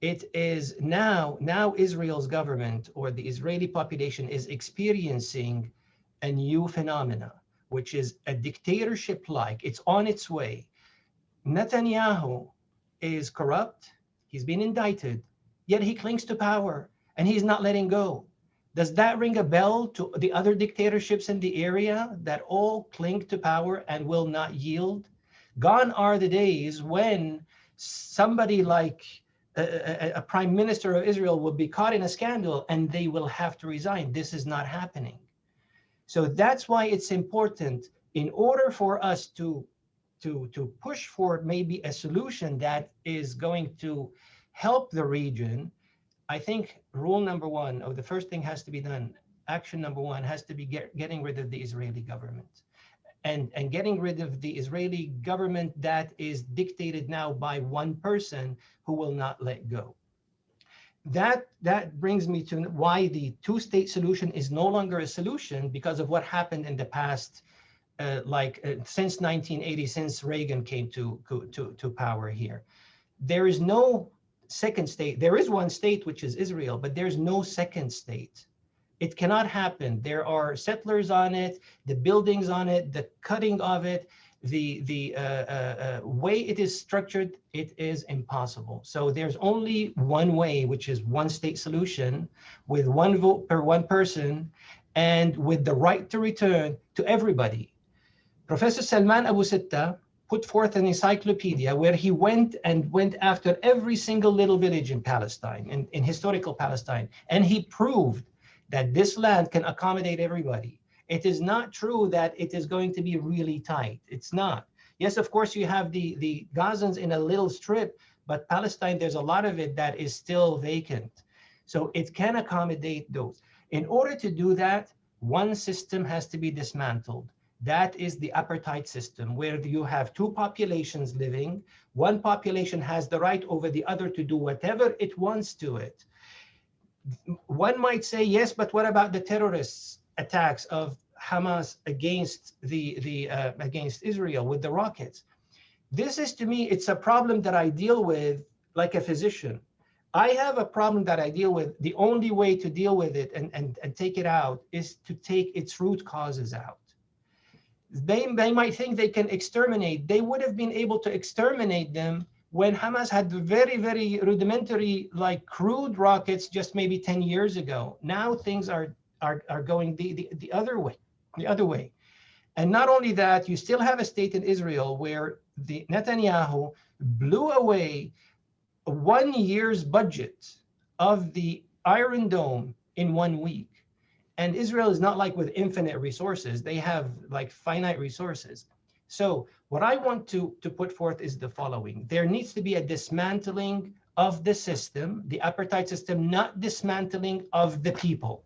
it is now Israel's government or the Israeli population is experiencing a new phenomena, which is a dictatorship-like. It's on its way. Netanyahu is corrupt. He's been indicted, yet he clings to power and he's not letting go. Does that ring a bell to the other dictatorships in the area that all cling to power and will not yield? Gone are the days when somebody like a prime minister of Israel will be caught in a scandal and they will have to resign. This is not happening. So that's why it's important, in order for us to to push for maybe a solution that is going to help the region, I think rule number one, or the first thing has to be done, action number one has to be getting rid of the Israeli government. And getting rid of the Israeli government that is dictated now by one person who will not let go. That brings me to why the two-state solution is no longer a solution, because of what happened in the past, since 1980, since Reagan came to power here. There is no second state. There is one state, which is Israel, but there's no second state. It cannot happen. There are settlers on it, the buildings on it, the cutting of it, the way it is structured, it is impossible. So there's only one way, which is one state solution with one vote per one person and with the right to return to everybody. Professor Salman Abu Sitta put forth an encyclopedia where he went after every single little village in Palestine, in historical Palestine, and he proved that this land can accommodate everybody. It is not true that it is going to be really tight. It's not. Yes, of course, you have the Gazans in a little strip, but Palestine, there's a lot of it that is still vacant. So it can accommodate those. In order to do that, one system has to be dismantled. That is the apartheid system, where you have two populations living. One population has the right over the other to do whatever it wants to it. One might say, yes, but what about the terrorist attacks of Hamas against against Israel with the rockets? This is, to me, it's a problem that I deal with like a physician. I have a problem that I deal with. The only way to deal with it and take it out is to take its root causes out. They might think they can exterminate. They would have been able to exterminate them when Hamas had very, very rudimentary, like crude rockets just maybe 10 years ago. Now things are going the other way. And not only that, you still have a state in Israel where the Netanyahu blew away 1 year's budget of the Iron Dome in 1 week. And Israel is not like with infinite resources. They have like finite resources. So what I want to put forth is the following. There needs to be a dismantling of the system, the apartheid system, not dismantling of the people.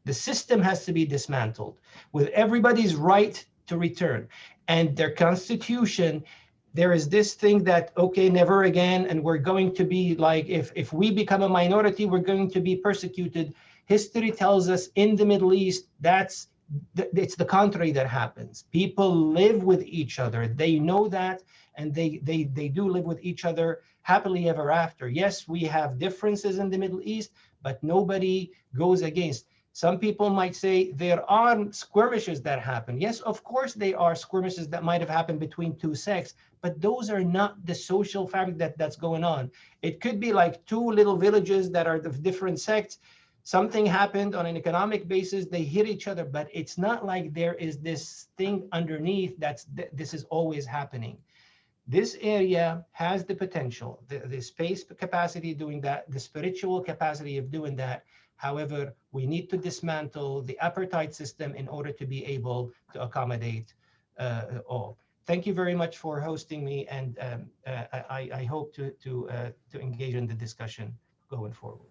The system has to be dismantled with everybody's right to return. And their constitution, there is this thing that, okay, never again, and we're going to be like, if we become a minority, we're going to be persecuted. History tells us in the Middle East, it's the contrary that happens. People live with each other. They know that, and they do live with each other happily ever after. Yes, we have differences in the Middle East, but nobody goes against. Some people might say there are skirmishes that happen. Yes, of course, there are skirmishes that might have happened between two sects, but those are not the social fabric that's going on. It could be like two little villages that are of different sects. Something happened on an economic basis, they hit each other, but it's not like there is this thing underneath this is always happening. This area has the potential, the space capacity doing that, the spiritual capacity of doing that. However, we need to dismantle the apartheid system in order to be able to accommodate all. Thank you very much for hosting me, and I hope to engage in the discussion going forward.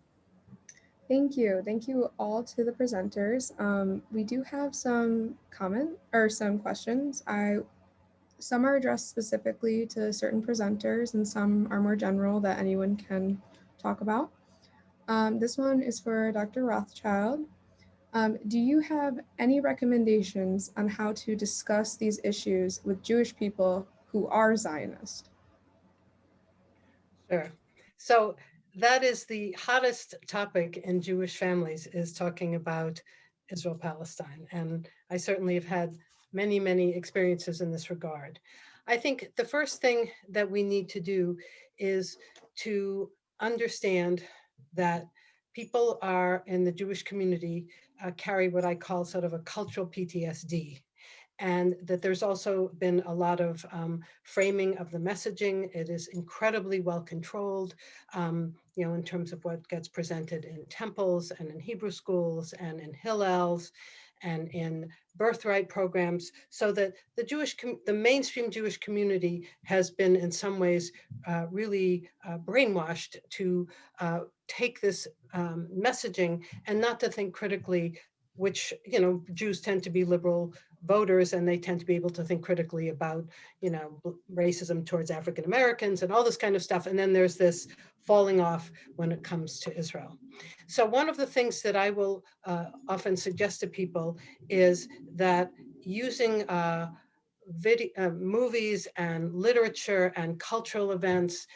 Thank you. Thank you all to the presenters. We do have some some questions. Some are addressed specifically to certain presenters and some are more general that anyone can talk about. This one is for Dr. Rothchild. Do you have any recommendations on how to discuss these issues with Jewish people who are Zionist? Sure. So that is the hottest topic in Jewish families, is talking about Israel-Palestine. And I certainly have had many, many experiences in this regard. I think the first thing that we need to do is to understand that people are in the Jewish community carry what I call sort of a cultural PTSD. And that there's also been a lot of framing of the messaging. It is incredibly well controlled, in terms of what gets presented in temples and in Hebrew schools and in Hillels. and in birthright programs, so that the mainstream Jewish community has been in some ways really brainwashed to take this messaging and not to think critically, which, you know, Jews tend to be liberal voters and they tend to be able to think critically about, you know, racism towards African Americans and all this kind of stuff. And then there's this falling off when it comes to Israel. So one of the things that I will often suggest to people is that using movies and literature and cultural events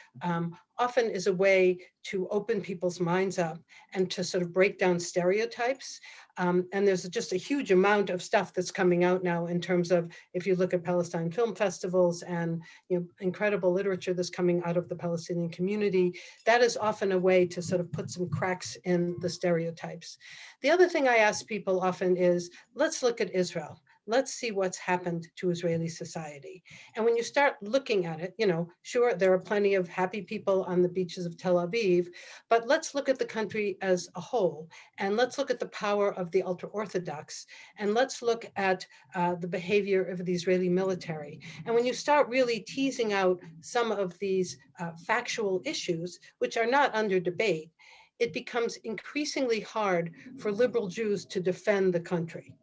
often is a way to open people's minds up and to sort of break down stereotypes. And there's just a huge amount of stuff that's coming out now in terms of, if you look at Palestine film festivals and, you know, incredible literature that's coming out of the Palestinian community, that is often a way to sort of put some cracks in the stereotypes. The other thing I ask people often is, let's look at Israel. Let's see what's happened to Israeli society. And when you start looking at it, you know, sure, there are plenty of happy people on the beaches of Tel Aviv, but let's look at the country as a whole. And let's look at the power of the ultra-Orthodox. And let's look at the behavior of the Israeli military. And when you start really teasing out some of these factual issues, which are not under debate, it becomes increasingly hard for liberal Jews to defend the country.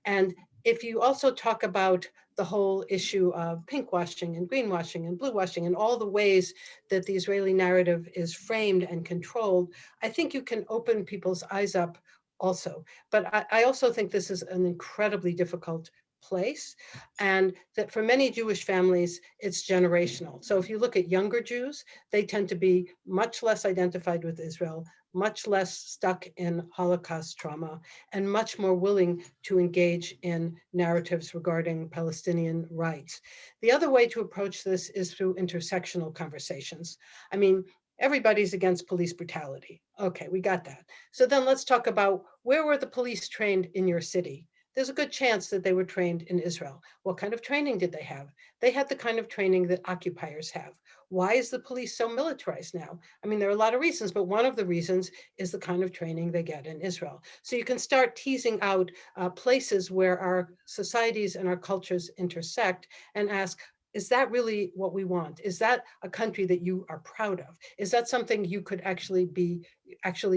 And if you also talk about the whole issue of pinkwashing and greenwashing and bluewashing and all the ways that the Israeli narrative is framed and controlled, I think you can open people's eyes up also. But I also think this is an incredibly difficult place, and that for many Jewish families, it's generational. So if you look at younger Jews, they tend to be much less identified with Israel, much less stuck in Holocaust trauma, and much more willing to engage in narratives regarding Palestinian rights. The other way to approach this is through intersectional conversations. I mean, everybody's against police brutality. Okay, we got that. So then let's talk about, where were the police trained in your city? There's a good chance that they were trained in Israel. What kind of training did they have? They had the kind of training that occupiers have. Why is the police so militarized now? I mean, there are a lot of reasons, but one of the reasons is the kind of training they get in Israel. So you can start teasing out places where our societies and our cultures intersect and ask, is that really what we want? Is that a country that you are proud of? Is that something you could actually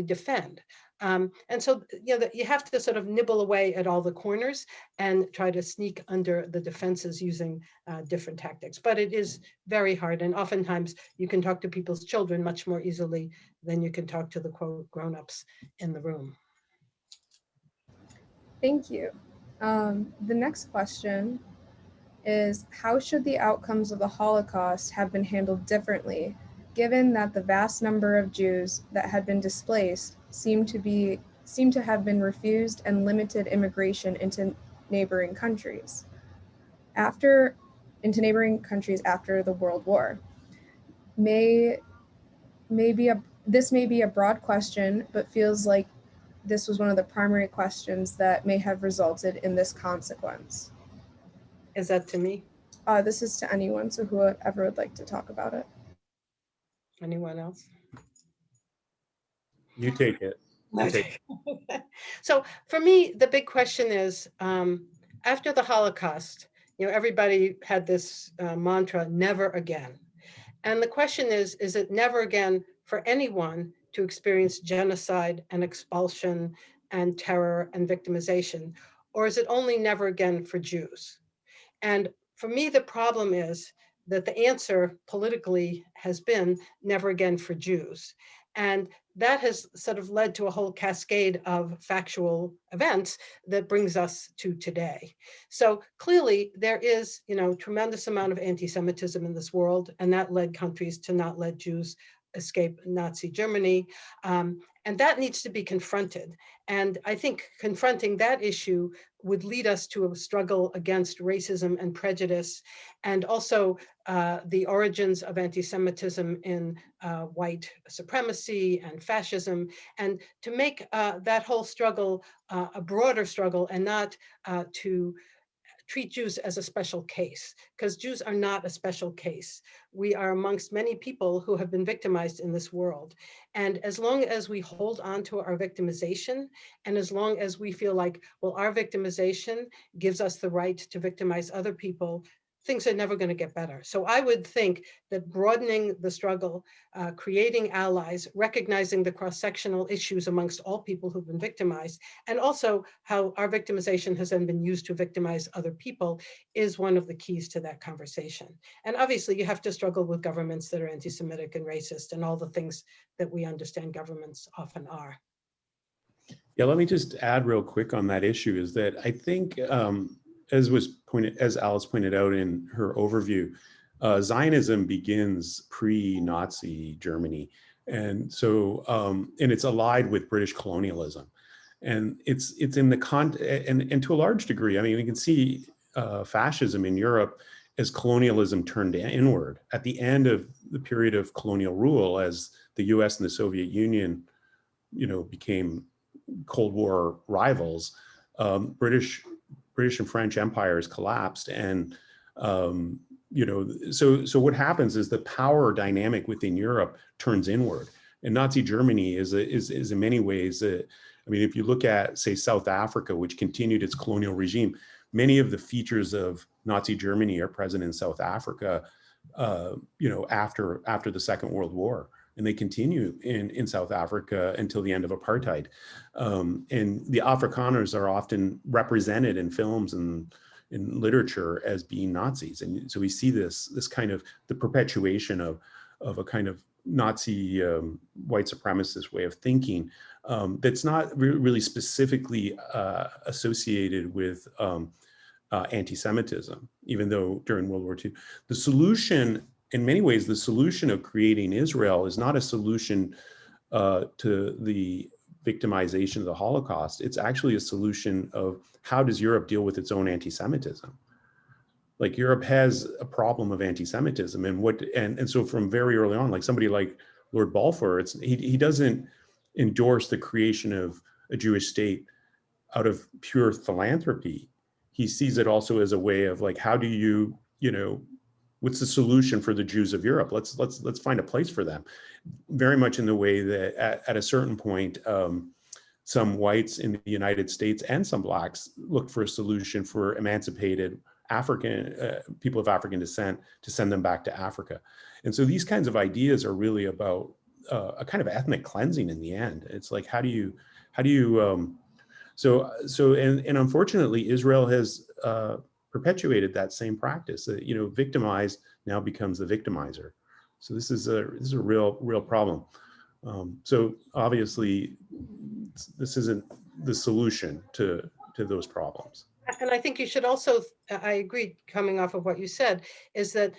defend? And so, you know, you have to sort of nibble away at all the corners and try to sneak under the defenses using different tactics. But it is very hard. And oftentimes you can talk to people's children much more easily than you can talk to the quote grown-ups in the room. Thank you. The next question is, how should the outcomes of the Holocaust have been handled differently, given that the vast number of Jews that had been displaced seem to have been refused and limited immigration into neighboring countries after the World War? This may be a broad question, but feels like this was one of the primary questions that may have resulted in this consequence. Is that to me? This is to anyone, so whoever would like to talk about it. Anyone else? You take it. So for me, the big question is, after the Holocaust, you know, everybody had this mantra, never again. And the question is it never again for anyone to experience genocide and expulsion and terror and victimization? Or is it only never again for Jews? And for me, the problem is that the answer politically has been never again for Jews. And that has sort of led to a whole cascade of factual events that brings us to today. So clearly there is, you know, tremendous amount of anti-Semitism in this world, and that led countries to not let Jews escape Nazi Germany. And that needs to be confronted. And I think confronting that issue would lead us to a struggle against racism and prejudice, and also the origins of anti-Semitism in white supremacy and fascism, and to make that whole struggle a broader struggle, and not to treat Jews as a special case, because Jews are not a special case. We are amongst many people who have been victimized in this world. And as long as we hold on to our victimization, and as long as we feel like, well, our victimization gives us the right to victimize other people, things are never going to get better. So I would think that broadening the struggle, creating allies, recognizing the cross-sectional issues amongst all people who've been victimized, and also how our victimization has then been used to victimize other people is one of the keys to that conversation. And obviously you have to struggle with governments that are anti-Semitic and racist and all the things that we understand governments often are. Yeah, let me just add real quick on that issue is that I think, as Alice pointed out in her overview, Zionism begins pre-Nazi Germany, and so and it's allied with British colonialism, and it's in the and to a large degree, I mean, we can see fascism in Europe as colonialism turned inward at the end of the period of colonial rule, as the U.S. and the Soviet Union, became Cold War rivals. British and French empires collapsed, and so what happens is the power dynamic within Europe turns inward, and Nazi Germany is in many ways, I mean, if you look at, say, South Africa, which continued its colonial regime, many of the features of Nazi Germany are present in South Africa, after the Second World War. And they continue in South Africa until the end of apartheid. And the Afrikaners are often represented in films and in literature as being Nazis. And so we see this kind of the perpetuation of a kind of Nazi white supremacist way of thinking that's not really specifically associated with anti-Semitism, even though during World War II, the solution, in many ways, the solution of creating Israel is not a solution to the victimization of the Holocaust. It's actually a solution of how does Europe deal with its own anti-Semitism? Like Europe has a problem of anti-Semitism, and so from very early on, like somebody like Lord Balfour, he doesn't endorse the creation of a Jewish state out of pure philanthropy. He sees it also as a way of like, how do you, what's the solution for the Jews of Europe? Let's find a place for them. Very much in the way that at a certain point, some whites in the United States and some blacks looked for a solution for emancipated African people of African descent to send them back to Africa. And so these kinds of ideas are really about a kind of ethnic cleansing in the end. It's like, how do you and unfortunately, Israel has perpetuated that same practice. Victimized now becomes the victimizer. So this is a real problem. So obviously, this isn't the solution to those problems. And I think you should also, I agree, coming off of what you said, is that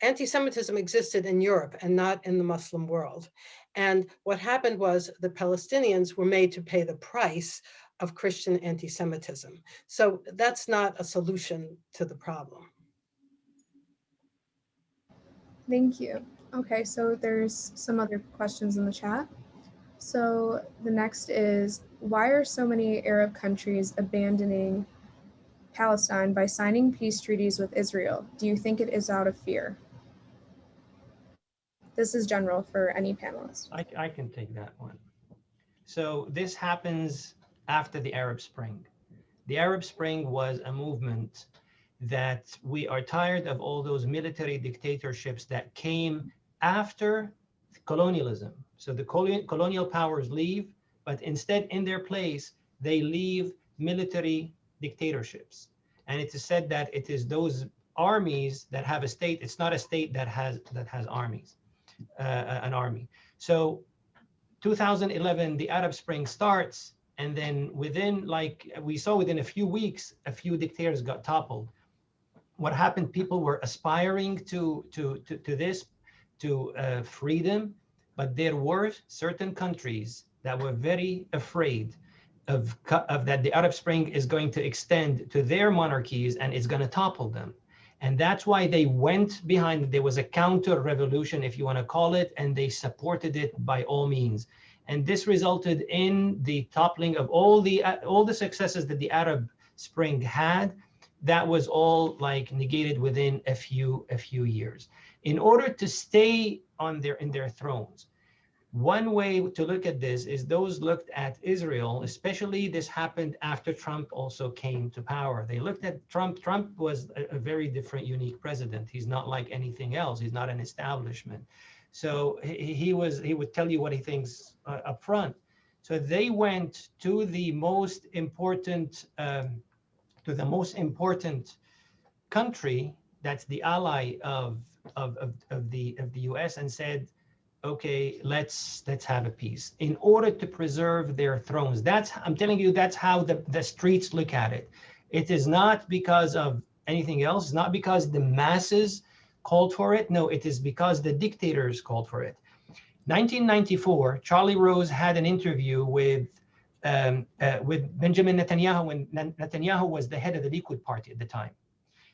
anti-Semitism existed in Europe and not in the Muslim world. And what happened was the Palestinians were made to pay the price of Christian anti-Semitism. So that's not a solution to the problem. Thank you. Okay, so there's some other questions in the chat. So the next is, why are so many Arab countries abandoning Palestine by signing peace treaties with Israel? Do you think it is out of fear? This is general for any panelist. I can take that one. So this happens after the Arab Spring. The Arab Spring was a movement that we are tired of all those military dictatorships that came after colonialism. So the colonial powers leave, but instead in their place, they leave military dictatorships. And it is said that it is those armies that have a state. It's not a state that has armies, an army. So 2011, the Arab Spring starts, and then within, like we saw, within a few weeks, a few dictators got toppled. What happened? People were aspiring to freedom, but there were certain countries that were very afraid of that the Arab Spring is going to extend to their monarchies and it's going to topple them. And that's why they went behind. There was a counter revolution, if you want to call it, and they supported it by all means. And this resulted in the toppling of all the successes that the Arab Spring had. that was all like negated within a few years. In order to stay in their thrones, one way to look at this is those looked at Israel, especially this happened after Trump also came to power. They looked at Trump. Trump was a very different, unique president. He's not like anything else. He's not an establishment. So he would tell you what he thinks up front. So they went to the most important country that's the ally of the US and said, okay, let's have a peace in order to preserve their thrones. I'm telling you, that's how the streets look at it. It is not because of anything else. It's not because the masses called for it. No, it is because the dictators called for it. 1994, Charlie Rose had an interview with Benjamin Netanyahu when Netanyahu was the head of the Likud party at the time.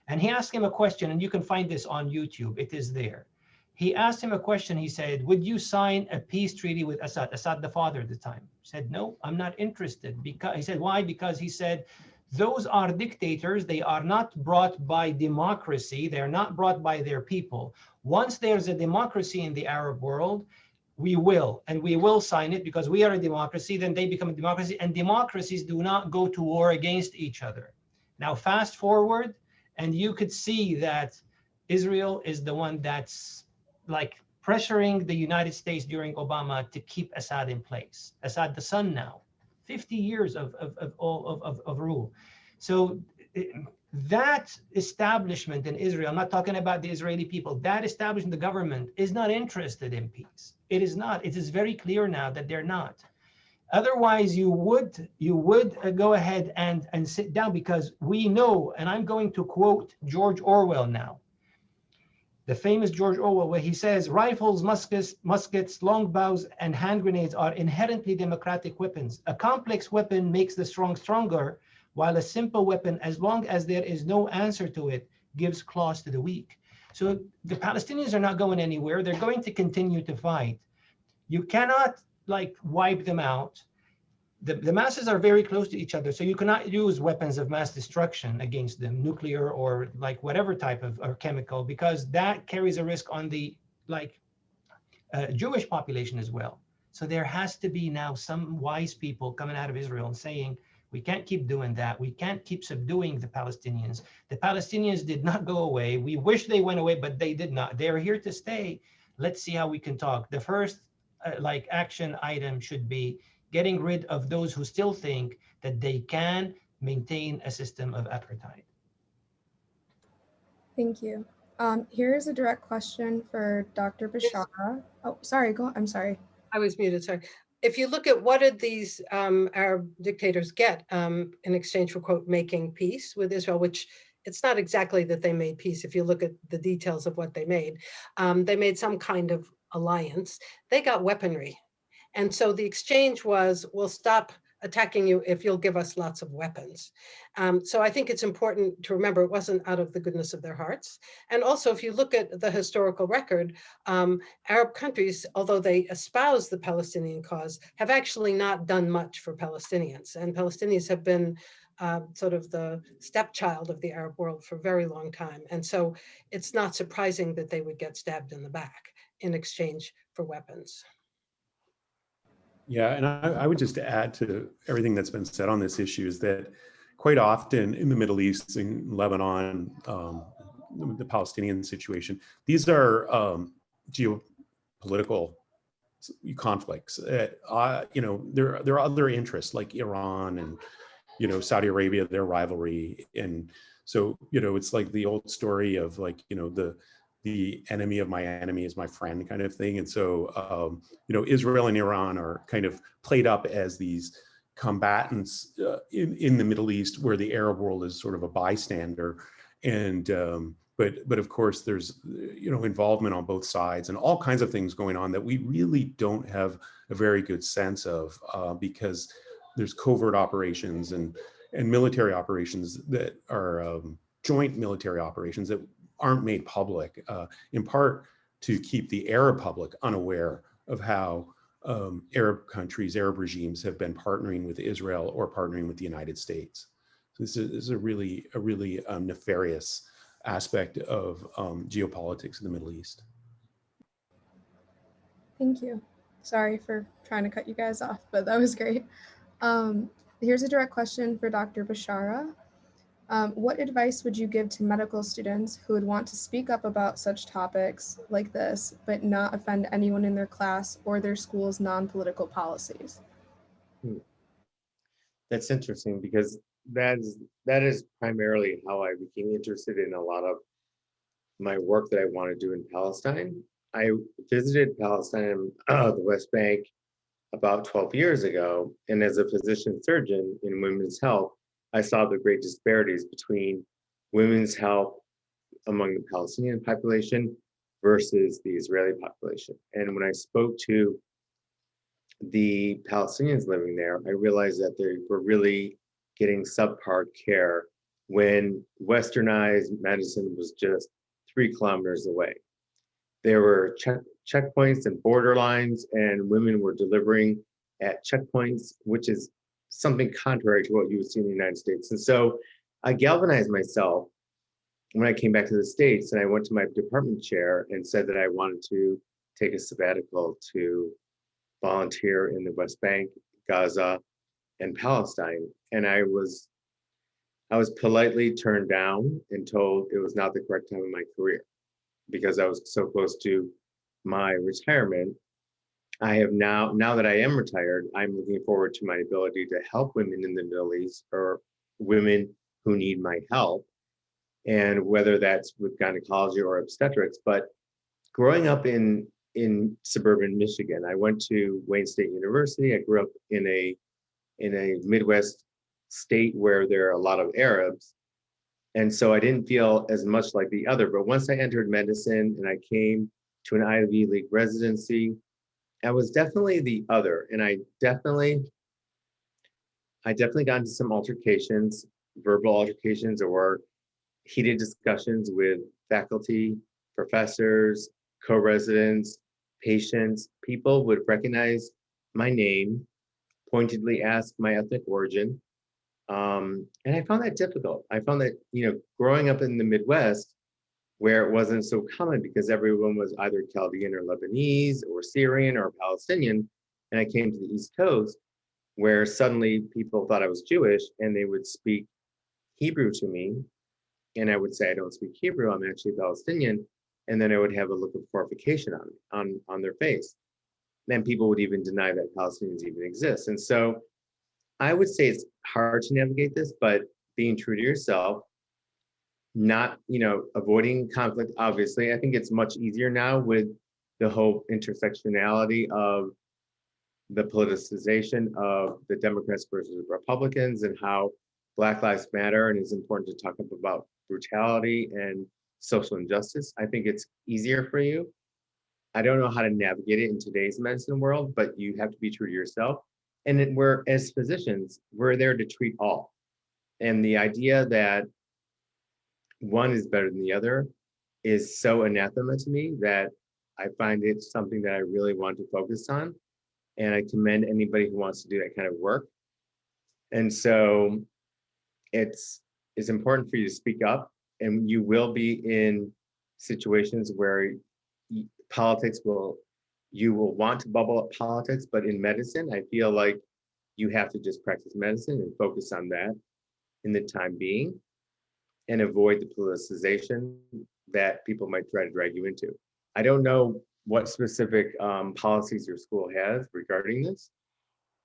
And he asked him a question, and you can find this on YouTube. It is there. He asked him a question. He said, would you sign a peace treaty with Assad? Assad, the father at the time, said, no, I'm not interested. Because he said, why? Because he said, those are dictators. They are not brought by democracy. They're not brought by their people. Once there's a democracy in the Arab world, we will sign it because we are a democracy. Then they become a democracy, and democracies do not go to war against each other. Now, fast forward, and you could see that Israel is the one that's like pressuring the United States during Obama to keep Assad in place. Assad, the son now, 50 years of rule. So that establishment in Israel, I'm not talking about the Israeli people, that establishment, the government is not interested in peace. It is not. It is very clear now that they're not. Otherwise, you would go ahead and sit down, because we know, and I'm going to quote George Orwell now, the famous George Orwell, where he says, rifles, muskets, longbows, and hand grenades are inherently democratic weapons. A complex weapon makes the strong stronger, while a simple weapon, as long as there is no answer to it, gives claws to the weak. So the Palestinians are not going anywhere. They're going to continue to fight. You cannot like wipe them out. The masses are very close to each other, so you cannot use weapons of mass destruction against them, nuclear or like whatever type of or chemical, because that carries a risk on the Jewish population as well. So there has to be now some wise people coming out of Israel and saying, we can't keep doing that. We can't keep subduing the Palestinians. The Palestinians did not go away. We wish they went away, but they did not. They're here to stay. Let's see how we can talk. The first action item should be getting rid of those who still think that they can maintain a system of apartheid. Thank you. Here's a direct question for Dr. Beshara. Oh, sorry, go on. I'm sorry. I was muted, sorry. If you look at what did these Arab dictators get in exchange for, quote, making peace with Israel, which it's not exactly that they made peace. If you look at the details of what they made some kind of alliance. They got weaponry. And so the exchange was, we'll stop attacking you if you'll give us lots of weapons. So I think it's important to remember it wasn't out of the goodness of their hearts. And also, if you look at the historical record, Arab countries, although they espouse the Palestinian cause, have actually not done much for Palestinians. And Palestinians have been sort of the stepchild of the Arab world for a very long time. And so it's not surprising that they would get stabbed in the back in exchange for weapons. Yeah, and I would just add to everything that's been said on this issue is that quite often in the Middle East, in Lebanon, the Palestinian situation, these are geopolitical conflicts. There are other interests like Iran and Saudi Arabia, their rivalry, and so it's like the old story of like the enemy of my enemy is my friend kind of thing. And so, Israel and Iran are kind of played up as these combatants in the Middle East, where the Arab world is sort of a bystander. And but of course, there's involvement on both sides and all kinds of things going on that we really don't have a very good sense of because there's covert operations and military operations that are joint military operations that aren't made public, in part to keep the Arab public unaware of how Arab countries, Arab regimes have been partnering with Israel or partnering with the United States. This is a really nefarious aspect of geopolitics in the Middle East. Thank you. Sorry for trying to cut you guys off, but that was great. Here's a direct question for Dr. Beshara. What advice would you give to medical students who would want to speak up about such topics like this, but not offend anyone in their class or their school's non-political policies? That's interesting, because that is primarily how I became interested in a lot of my work that I want to do in Palestine. I visited Palestine, the West Bank, about 12 years ago, and as a physician surgeon in women's health, I saw the great disparities between women's health among the Palestinian population versus the Israeli population. And when I spoke to the Palestinians living there, I realized that they were really getting subpar care when westernized medicine was just 3 kilometers away. There were checkpoints and borderlines, and women were delivering at checkpoints, which is something contrary to what you would see in the United States. And so I galvanized myself when I came back to the States, and I went to my department chair and said that I wanted to take a sabbatical to volunteer in the West Bank, Gaza, and Palestine. And I was politely turned down and told it was not the correct time in my career, because I was so close to my retirement. I have now that I am retired, I'm looking forward to my ability to help women in the Middle East, or women who need my help, and whether that's with gynecology or obstetrics. But growing up in suburban Michigan, I went to Wayne State University. I grew up in a Midwest state where there are a lot of Arabs. And so I didn't feel as much like the other. But once I entered medicine and I came to an Ivy League residency, I was definitely the other. And I definitely got into some altercations, verbal altercations or heated discussions with faculty, professors, co-residents, patients. People would recognize my name, pointedly ask my ethnic origin. And I found that difficult. I found that, growing up in the Midwest, where it wasn't so common because everyone was either Chaldean or Lebanese or Syrian or Palestinian, and I came to the East Coast, where suddenly people thought I was Jewish and they would speak Hebrew to me. And I would say, I don't speak Hebrew, I'm actually Palestinian. And then I would have a look of horrification on their face. Then people would even deny that Palestinians even exist. And so I would say it's hard to navigate this, but being true to yourself, not, avoiding conflict, obviously. I think it's much easier now with the whole intersectionality of the politicization of the Democrats versus Republicans, and how Black Lives Matter, and it's important to talk about brutality and social injustice. I think it's easier for you. I don't know how to navigate it in today's medicine world, but you have to be true to yourself. And we're, as physicians, we're there to treat all. And the idea that one is better than the other is so anathema to me that I find it something that I really want to focus on. And I commend anybody who wants to do that kind of work. And so it's important for you to speak up, and you will be in situations where you will want to bubble up politics, but in medicine, I feel like you have to just practice medicine and focus on that in the time being, and avoid the politicization that people might try to drag you into. I don't know what specific policies your school has regarding this,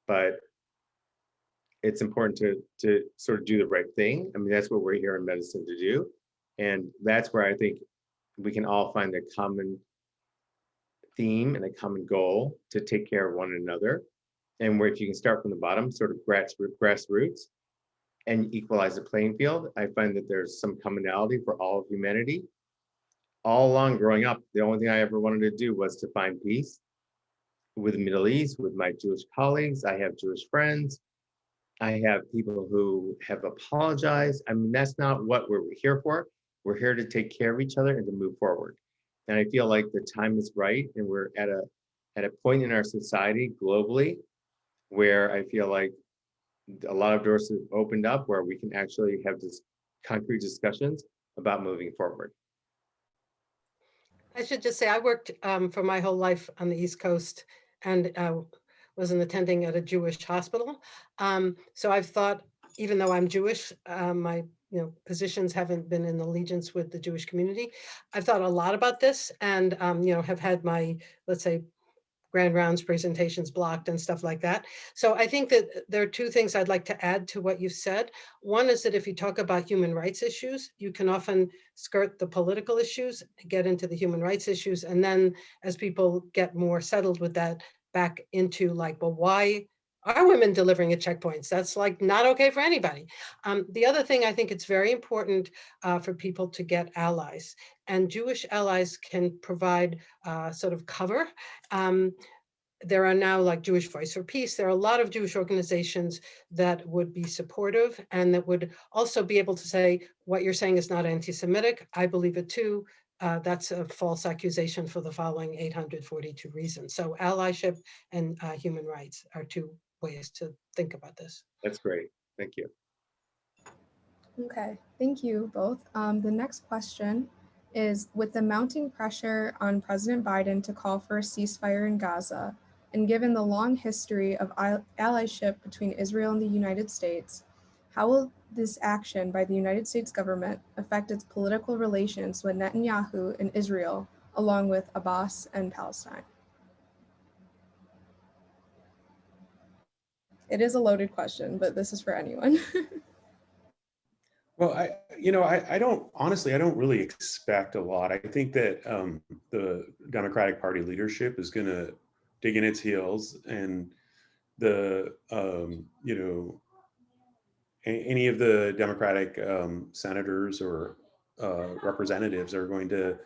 but it's important to sort of do the right thing. I mean, that's what we're here in medicine to do. And that's where I think we can all find a common theme and a common goal to take care of one another. And where if you can start from the bottom, sort of grassroots, and equalize the playing field, I find that there's some commonality for all of humanity. All along growing up, the only thing I ever wanted to do was to find peace with the Middle East, with my Jewish colleagues. I have Jewish friends. I have people who have apologized. I mean, that's not what we're here for. We're here to take care of each other and to move forward. And I feel like the time is right, and we're at a point in our society globally where I feel like a lot of doors have opened up where we can actually have this concrete discussions about moving forward. I should just say I worked for my whole life on the East Coast and was an attending at a Jewish hospital. So I've thought, even though I'm Jewish, my positions haven't been in allegiance with the Jewish community. I've thought a lot about this and have had my, let's say, grand rounds presentations blocked and stuff like that. So I think that there are two things I'd like to add to what you've said. One is that if you talk about human rights issues, you can often skirt the political issues, get into the human rights issues, and then as people get more settled with that, back into like, well, why are women delivering at checkpoints? That's like not okay for anybody. The other thing, I think it's very important for people to get allies, and Jewish allies can provide sort of cover. There are now like Jewish Voice for Peace. There are a lot of Jewish organizations that would be supportive and that would also be able to say, what you're saying is not anti-Semitic. I believe it too. That's a false accusation for the following 842 reasons. So allyship and human rights are two ways to think about this. That's great. Thank you. Okay, thank you both. The next question is, with the mounting pressure on President Biden to call for a ceasefire in Gaza, and given the long history of allyship between Israel and the United States, how will this action by the United States government affect its political relations with Netanyahu and Israel, along with Abbas and Palestine? It is a loaded question, but this is for anyone. Well, I don't, honestly, I don't really expect a lot. I think that the Democratic Party leadership is going to dig in its heels, and the, any of the Democratic senators or representatives are going to,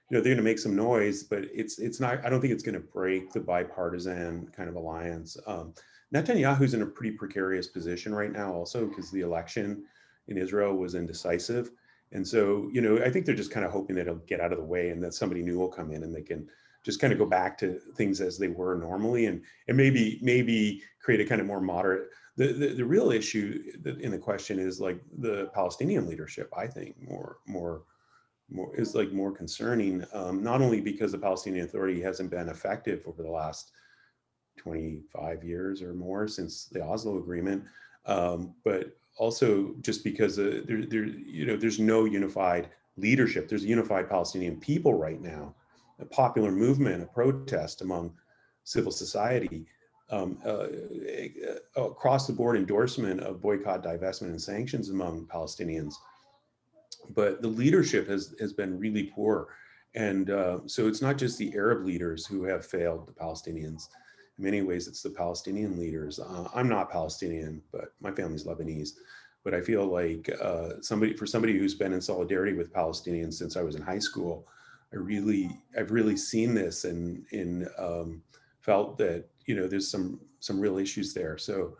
they're going to make some noise, but it's not, I don't think it's going to break the bipartisan kind of alliance. Netanyahu's in a pretty precarious position right now also because the election in Israel was indecisive. And so, I think they're just kind of hoping that it'll get out of the way and that somebody new will come in and they can just kind of go back to things as they were normally, and maybe create a kind of more moderate. The real issue in the question is like the Palestinian leadership, I think more is like more concerning, not only because the Palestinian Authority hasn't been effective over the last 25 years or more since the Oslo Agreement, but also just because there's no unified leadership. There's a unified Palestinian people right now, a popular movement, a protest among civil society, across the board endorsement of boycott, divestment, and sanctions among Palestinians. But the leadership has been really poor. And so it's not just the Arab leaders who have failed the Palestinians. In many ways, it's the Palestinian leaders. I'm not Palestinian, but my family's Lebanese. But I feel like somebody who's been in solidarity with Palestinians since I was in high school, I've really seen this and felt that there's some real issues there. So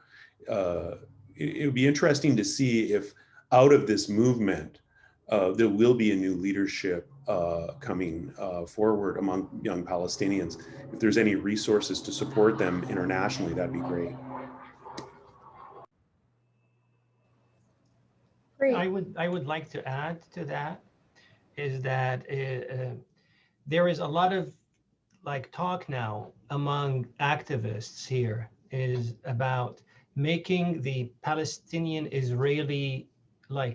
it would be interesting to see if out of this movement there will be a new leadership coming forward among young Palestinians. If there's any resources to support them internationally, that'd be great. Great. I would like to add to that is that there is a lot of talk now among activists here is about making the Palestinian-Israeli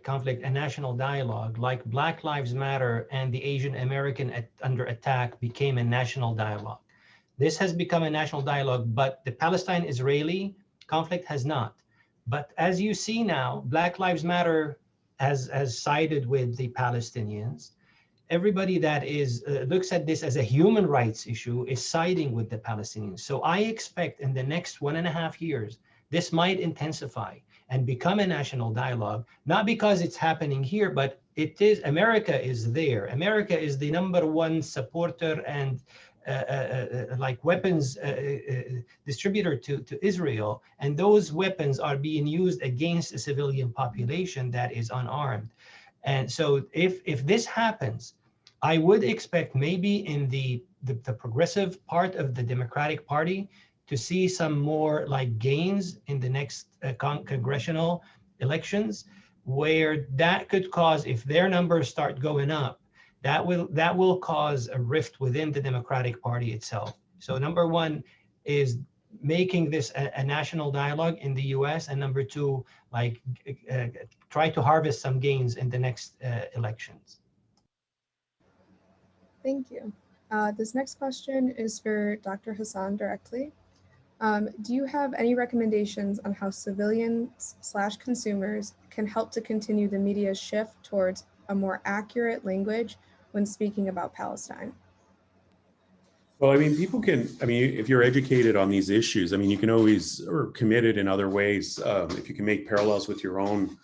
conflict a national dialogue, like Black Lives Matter and the Asian American under attack became a national dialogue. This has become a national dialogue, but the Palestine-Israeli conflict has not. But as you see now, Black Lives Matter has sided with the Palestinians. Everybody that looks at this as a human rights issue is siding with the Palestinians. So I expect in the next 1.5 years, this might intensify and become a national dialogue, not because it's happening here, but America is there. America is the #1 supporter and weapons distributor to Israel. And those weapons are being used against a civilian population that is unarmed. And so if this happens, I would expect maybe in the progressive part of the Democratic Party, to see some more like gains in the next congressional elections, where that could cause, if their numbers start going up, that will cause a rift within the Democratic Party itself. So number one is making this a national dialogue in the US, and number two, like try to harvest some gains in the next elections. Thank you. This next question is for Dr. Hassan directly. Do you have any recommendations on how civilians/consumers can help to continue the media's shift towards a more accurate language when speaking about Palestine? Well, I mean, people can, I mean, if you're educated on these issues, I mean, you can always, or committed in other ways, if you can make parallels with your own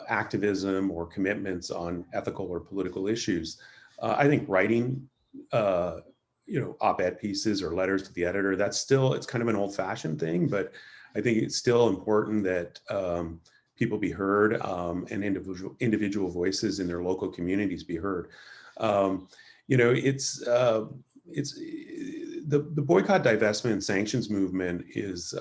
activism or commitments on ethical or political issues. I think writing, op-ed pieces or letters to the editor, that's still, it's kind of an old-fashioned thing, but I think it's still important that people be heard and individual voices in their local communities be heard. It's the boycott, divestment, and sanctions movement is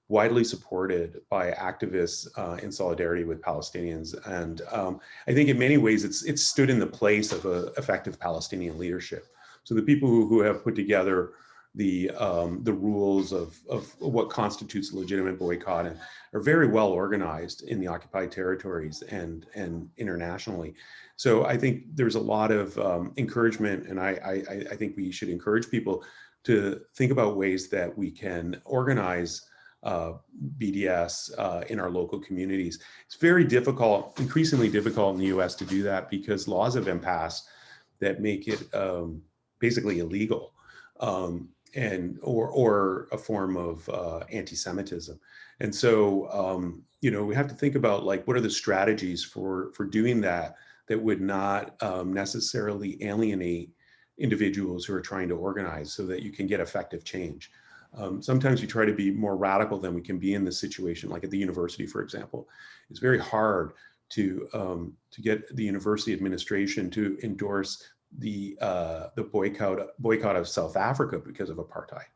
widely supported by activists in solidarity with Palestinians, and I think in many ways it's stood in the place of effective Palestinian leadership. So the people who have put together the rules of what constitutes a legitimate boycott and are very well organized in the occupied territories and internationally. So I think there's a lot of encouragement, and I think we should encourage people to think about ways that we can organize BDS in our local communities. It's very difficult, increasingly difficult in the US to do that because laws have been passed that make it basically illegal or a form of anti-Semitism. And so, we have to think about like, what are the strategies for doing that would not necessarily alienate individuals who are trying to organize so that you can get effective change. Sometimes we try to be more radical than we can be in this situation, like at the university, for example. It's very hard to get the university administration to endorse the boycott of South Africa because of apartheid.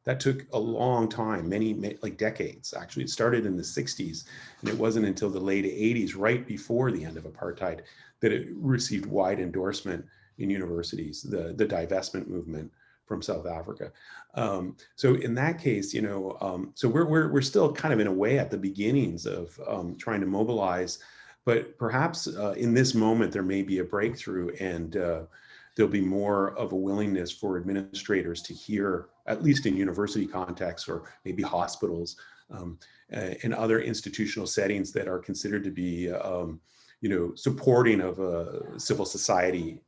That took a long time, many like decades. Actually, it started in the 60s, and it wasn't until the late 80s, right before the end of apartheid, that it received wide endorsement in universities, the divestment movement from South Africa. So in that case, so we're still kind of in a way at the beginnings of trying to mobilize, but perhaps in this moment there may be a breakthrough, and there'll be more of a willingness for administrators to hear, at least in university contexts or maybe hospitals and other institutional settings that are considered to be, supporting of civil society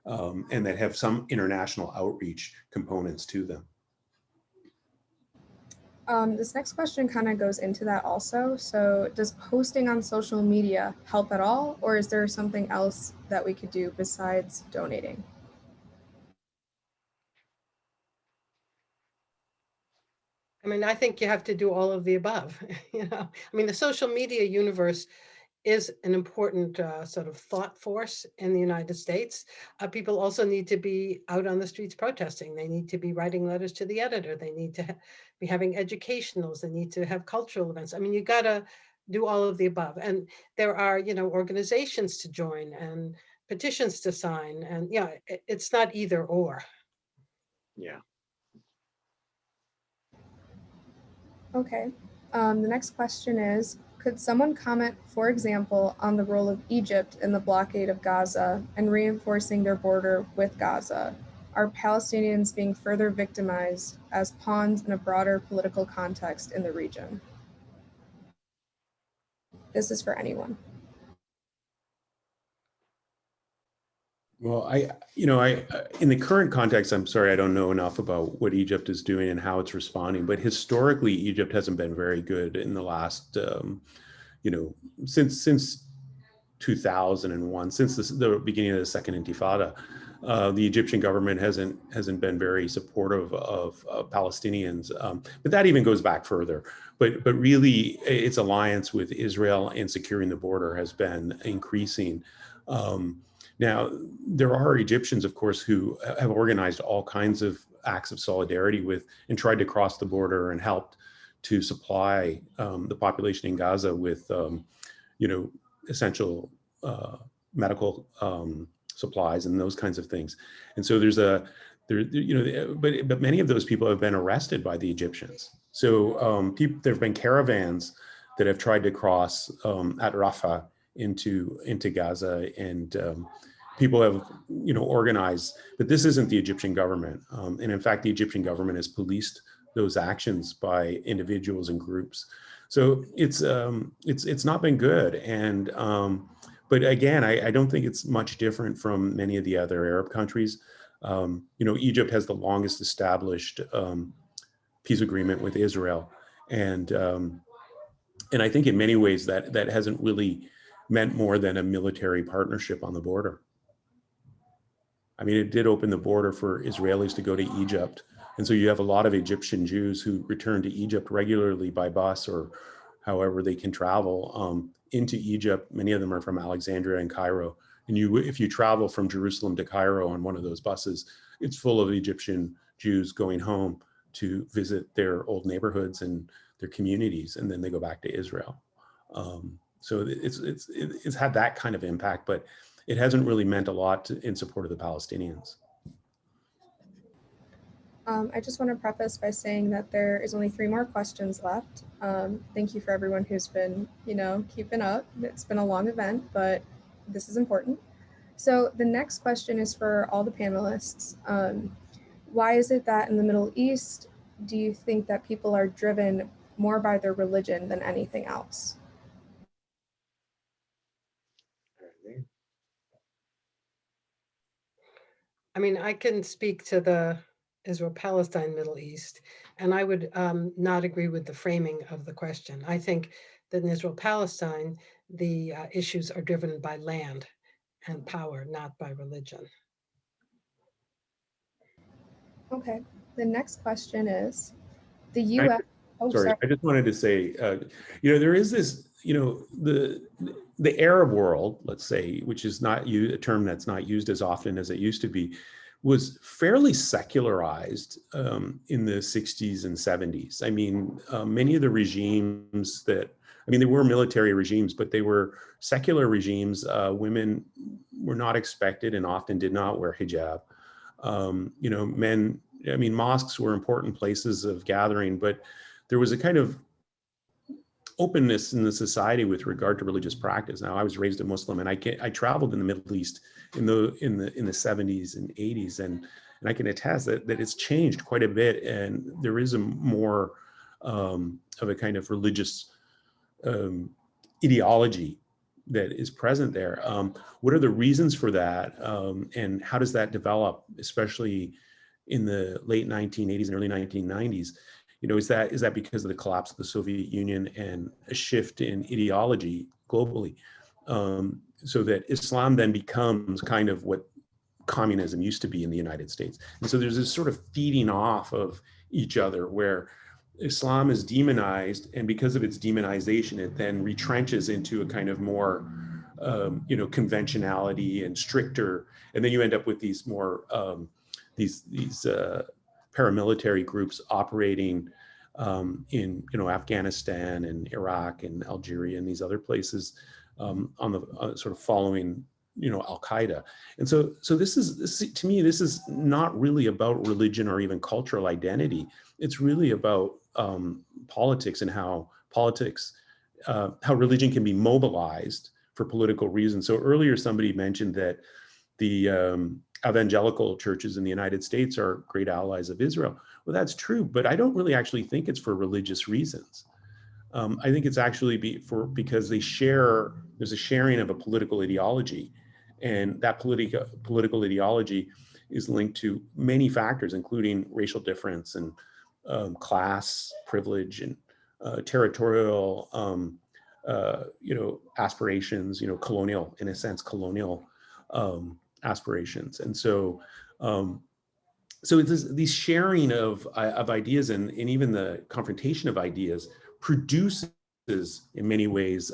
and that have some international outreach components to them. This next question kind of goes into that also. So does posting on social media help at all, or is there something else that we could do besides donating? I mean, I think you have to do all of the above. I mean, the social media universe is an important sort of thought force in the United States. People also need to be out on the streets protesting. They need to be writing letters to the editor. They need to be having educationals. They need to have cultural events. I mean, you gotta do all of the above. And there are, organizations to join and petitions to sign. And yeah, it's not either or. Yeah. Okay. The next question is, could someone comment, for example, on the role of Egypt in the blockade of Gaza and reinforcing their border with Gaza? Are Palestinians being further victimized as pawns in a broader political context in the region? This is for anyone. Well, in the current context, I'm sorry, I don't know enough about what Egypt is doing and how it's responding, but historically, Egypt hasn't been very good in the last, since 2001, since the beginning of the Second Intifada. The Egyptian government hasn't been very supportive of Palestinians, but that even goes back further. But really, its alliance with Israel and securing the border has been increasing. Now, there are Egyptians, of course, who have organized all kinds of acts of solidarity with and tried to cross the border and helped to supply the population in Gaza with, essential medical supplies and those kinds of things. And so but many of those people have been arrested by the Egyptians. So there have been caravans that have tried to cross at Rafah into Gaza, and people have organized, but this isn't the Egyptian government. And in fact, the Egyptian government has policed those actions by individuals and groups. So it's not been good. And but again, I don't think it's much different from many of the other Arab countries. Egypt has the longest established peace agreement with Israel, and I think in many ways that hasn't really meant more than a military partnership on the border. I mean, it did open the border for Israelis to go to Egypt. And so you have a lot of Egyptian Jews who return to Egypt regularly by bus or however they can travel into Egypt. Many of them are from Alexandria and Cairo. And if you travel from Jerusalem to Cairo on one of those buses, it's full of Egyptian Jews going home to visit their old neighborhoods and their communities, and then they go back to Israel. So it's had that kind of impact, but it hasn't really meant a lot in support of the Palestinians. I just want to preface by saying that there is only 3 more questions left. Thank you for everyone who's been, keeping up. It's been a long event, but this is important. So the next question is for all the panelists. Why is it that in the Middle East, do you think that people are driven more by their religion than anything else? I mean, I can speak to the Israel-Palestine Middle East, and I would not agree with the framing of the question. I think that in Israel-Palestine, the issues are driven by land and power, not by religion. Okay. The next question is, the U.S. I just wanted to say, there is this, the Arab world, let's say, which is not a term that's not used as often as it used to be, was fairly secularized in the 60s and 70s. I mean, many of the regimes they were military regimes, but they were secular regimes. Women were not expected and often did not wear hijab. Mosques were important places of gathering, but there was a kind of openness in the society with regard to religious practice. Now, I was raised a Muslim, and I traveled in the Middle East in the 70s and 80s, and I can attest that it's changed quite a bit, and there is a more of a kind of religious ideology that is present there. What are the reasons for that, and how does that develop, especially in the late 1980s and early 1990s? Is that because of the collapse of the Soviet Union and a shift in ideology globally, so that Islam then becomes kind of what communism used to be in the United States? And so there's this sort of feeding off of each other where Islam is demonized, and because of its demonization, it then retrenches into a kind of more, conventionality and stricter, and then you end up with these more these paramilitary groups operating in Afghanistan and Iraq and Algeria and these other places on the sort of following Al Qaeda. And so this to me, this is not really about religion or even cultural identity. It's really about politics and how religion can be mobilized for political reasons. So earlier somebody mentioned that the evangelical churches in the United States are great allies of Israel. Well, that's true, but I don't really actually think it's for religious reasons. I think it's actually because there's a sharing of a political ideology, and that political ideology is linked to many factors, including racial difference and class privilege and territorial aspirations, colonial, in a sense, colonial aspirations. And so it's these sharing of ideas and even the confrontation of ideas produces in many ways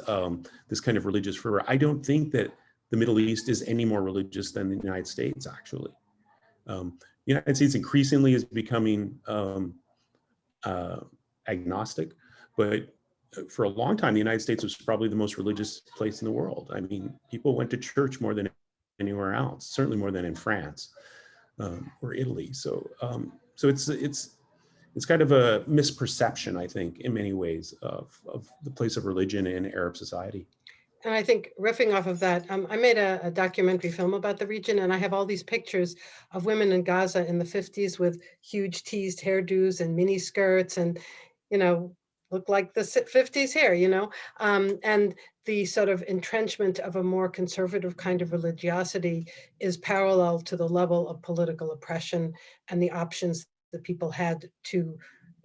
this kind of religious fervor. I don't think that the Middle East is any more religious than the United States, actually. the United States increasingly is becoming agnostic, but for a long time, the United States was probably the most religious place in the world. I mean, people went to church more than anywhere else, certainly more than in France or Italy. So, so it's kind of a misperception, I think, in many ways of the place of religion in Arab society. And I think riffing off of that, I made a documentary film about the region, and I have all these pictures of women in Gaza in the 50s with huge teased hairdos and mini skirts and, you know, look like the 50s here, you know, and the sort of entrenchment of a more conservative kind of religiosity is parallel to the level of political oppression and the options that people had to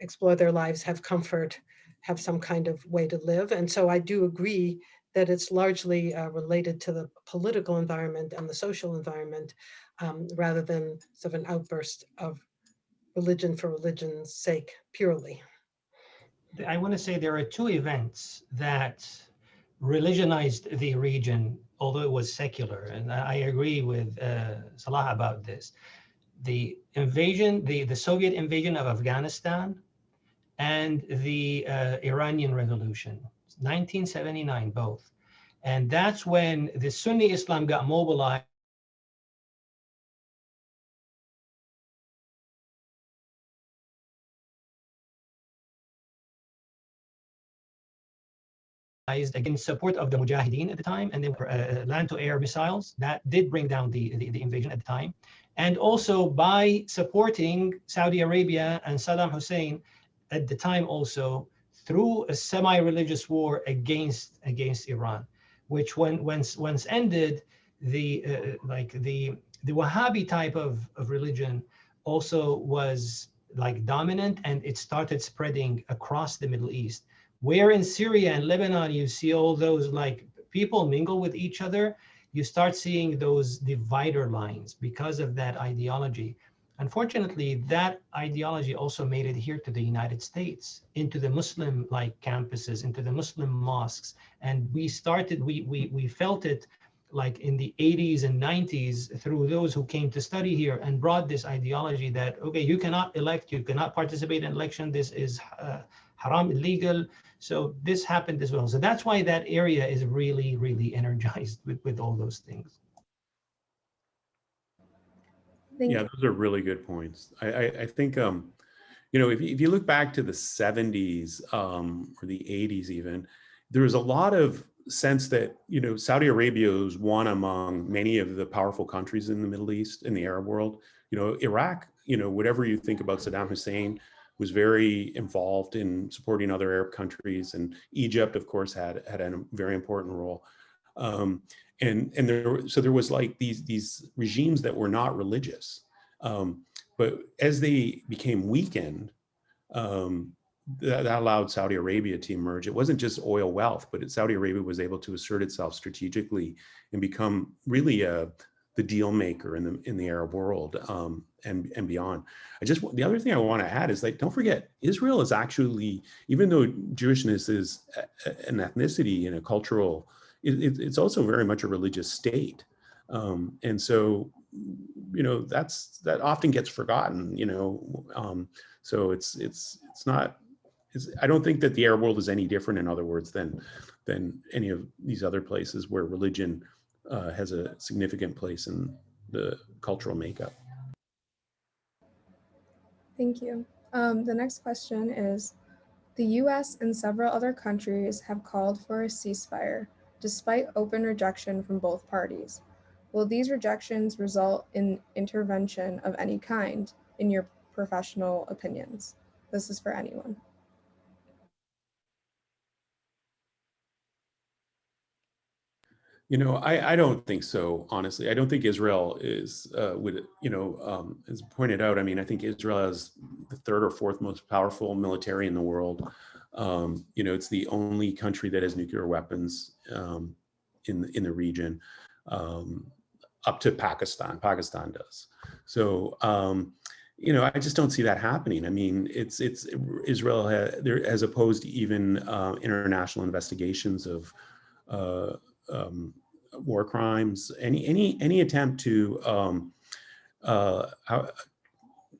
explore their lives, have comfort, have some kind of way to live. And so I do agree that it's largely related to the political environment and the social environment, rather than sort of an outburst of religion for religion's sake purely. I want to say there are two events that religionized the region, although it was secular. And I agree with Salah about this. The invasion, the Soviet invasion of Afghanistan and the Iranian Revolution, 1979, both. And that's when the Sunni Islam got mobilized in support of the Mujahideen at the time, and they were land-to-air missiles that did bring down the invasion at the time. And also by supporting Saudi Arabia and Saddam Hussein at the time also through a semi-religious war against Iran, which once ended, the Wahhabi type of religion also was like dominant, and it started spreading across the Middle East. Where in Syria and Lebanon you see all those like people mingle with each other, you start seeing those divider lines because of that ideology. Unfortunately, that ideology also made it here to the United States, into the Muslim like campuses, into the Muslim mosques. And we felt it like in the 80s and 90s through those who came to study here and brought this ideology that, okay, you cannot elect, you cannot participate in election, this is haram, illegal. So this happened as well. So that's why that area is really, really energized with all those things. Yeah, those are really good points. I think, you know, if you look back to the 70s or the 80s even, there was a lot of sense that, you know, Saudi Arabia was one among many of the powerful countries in the Middle East, in the Arab world. You know, Iraq, you know, whatever you think about Saddam Hussein, was very involved in supporting other Arab countries, and Egypt, of course, had a very important role. And there was like these regimes that were not religious, but as they became weakened, that allowed Saudi Arabia to emerge. It wasn't just oil wealth, but Saudi Arabia was able to assert itself strategically and become really the deal maker in the Arab world and beyond. The other thing I want to add is, like, don't forget, Israel is actually, even though Jewishness is an ethnicity and a cultural, it's also very much a religious state. And so, you know, that often gets forgotten, you know. So it's not, I don't think that the Arab world is any different, in other words, than any of these other places where religion has a significant place in the cultural makeup. Thank you. The next question is, the US and several other countries have called for a ceasefire, despite open rejection from both parties. Will these rejections result in intervention of any kind, in your professional opinions? This is for anyone. You know, I don't think so, honestly. I don't think Israel is, you know, as pointed out, I mean, I think Israel is the third or fourth most powerful military in the world. You know, it's the only country that has nuclear weapons in the region, up to Pakistan. Pakistan does. So, you know, I just don't see that happening. I mean, it's Israel has opposed even international investigations of war crimes, any attempt to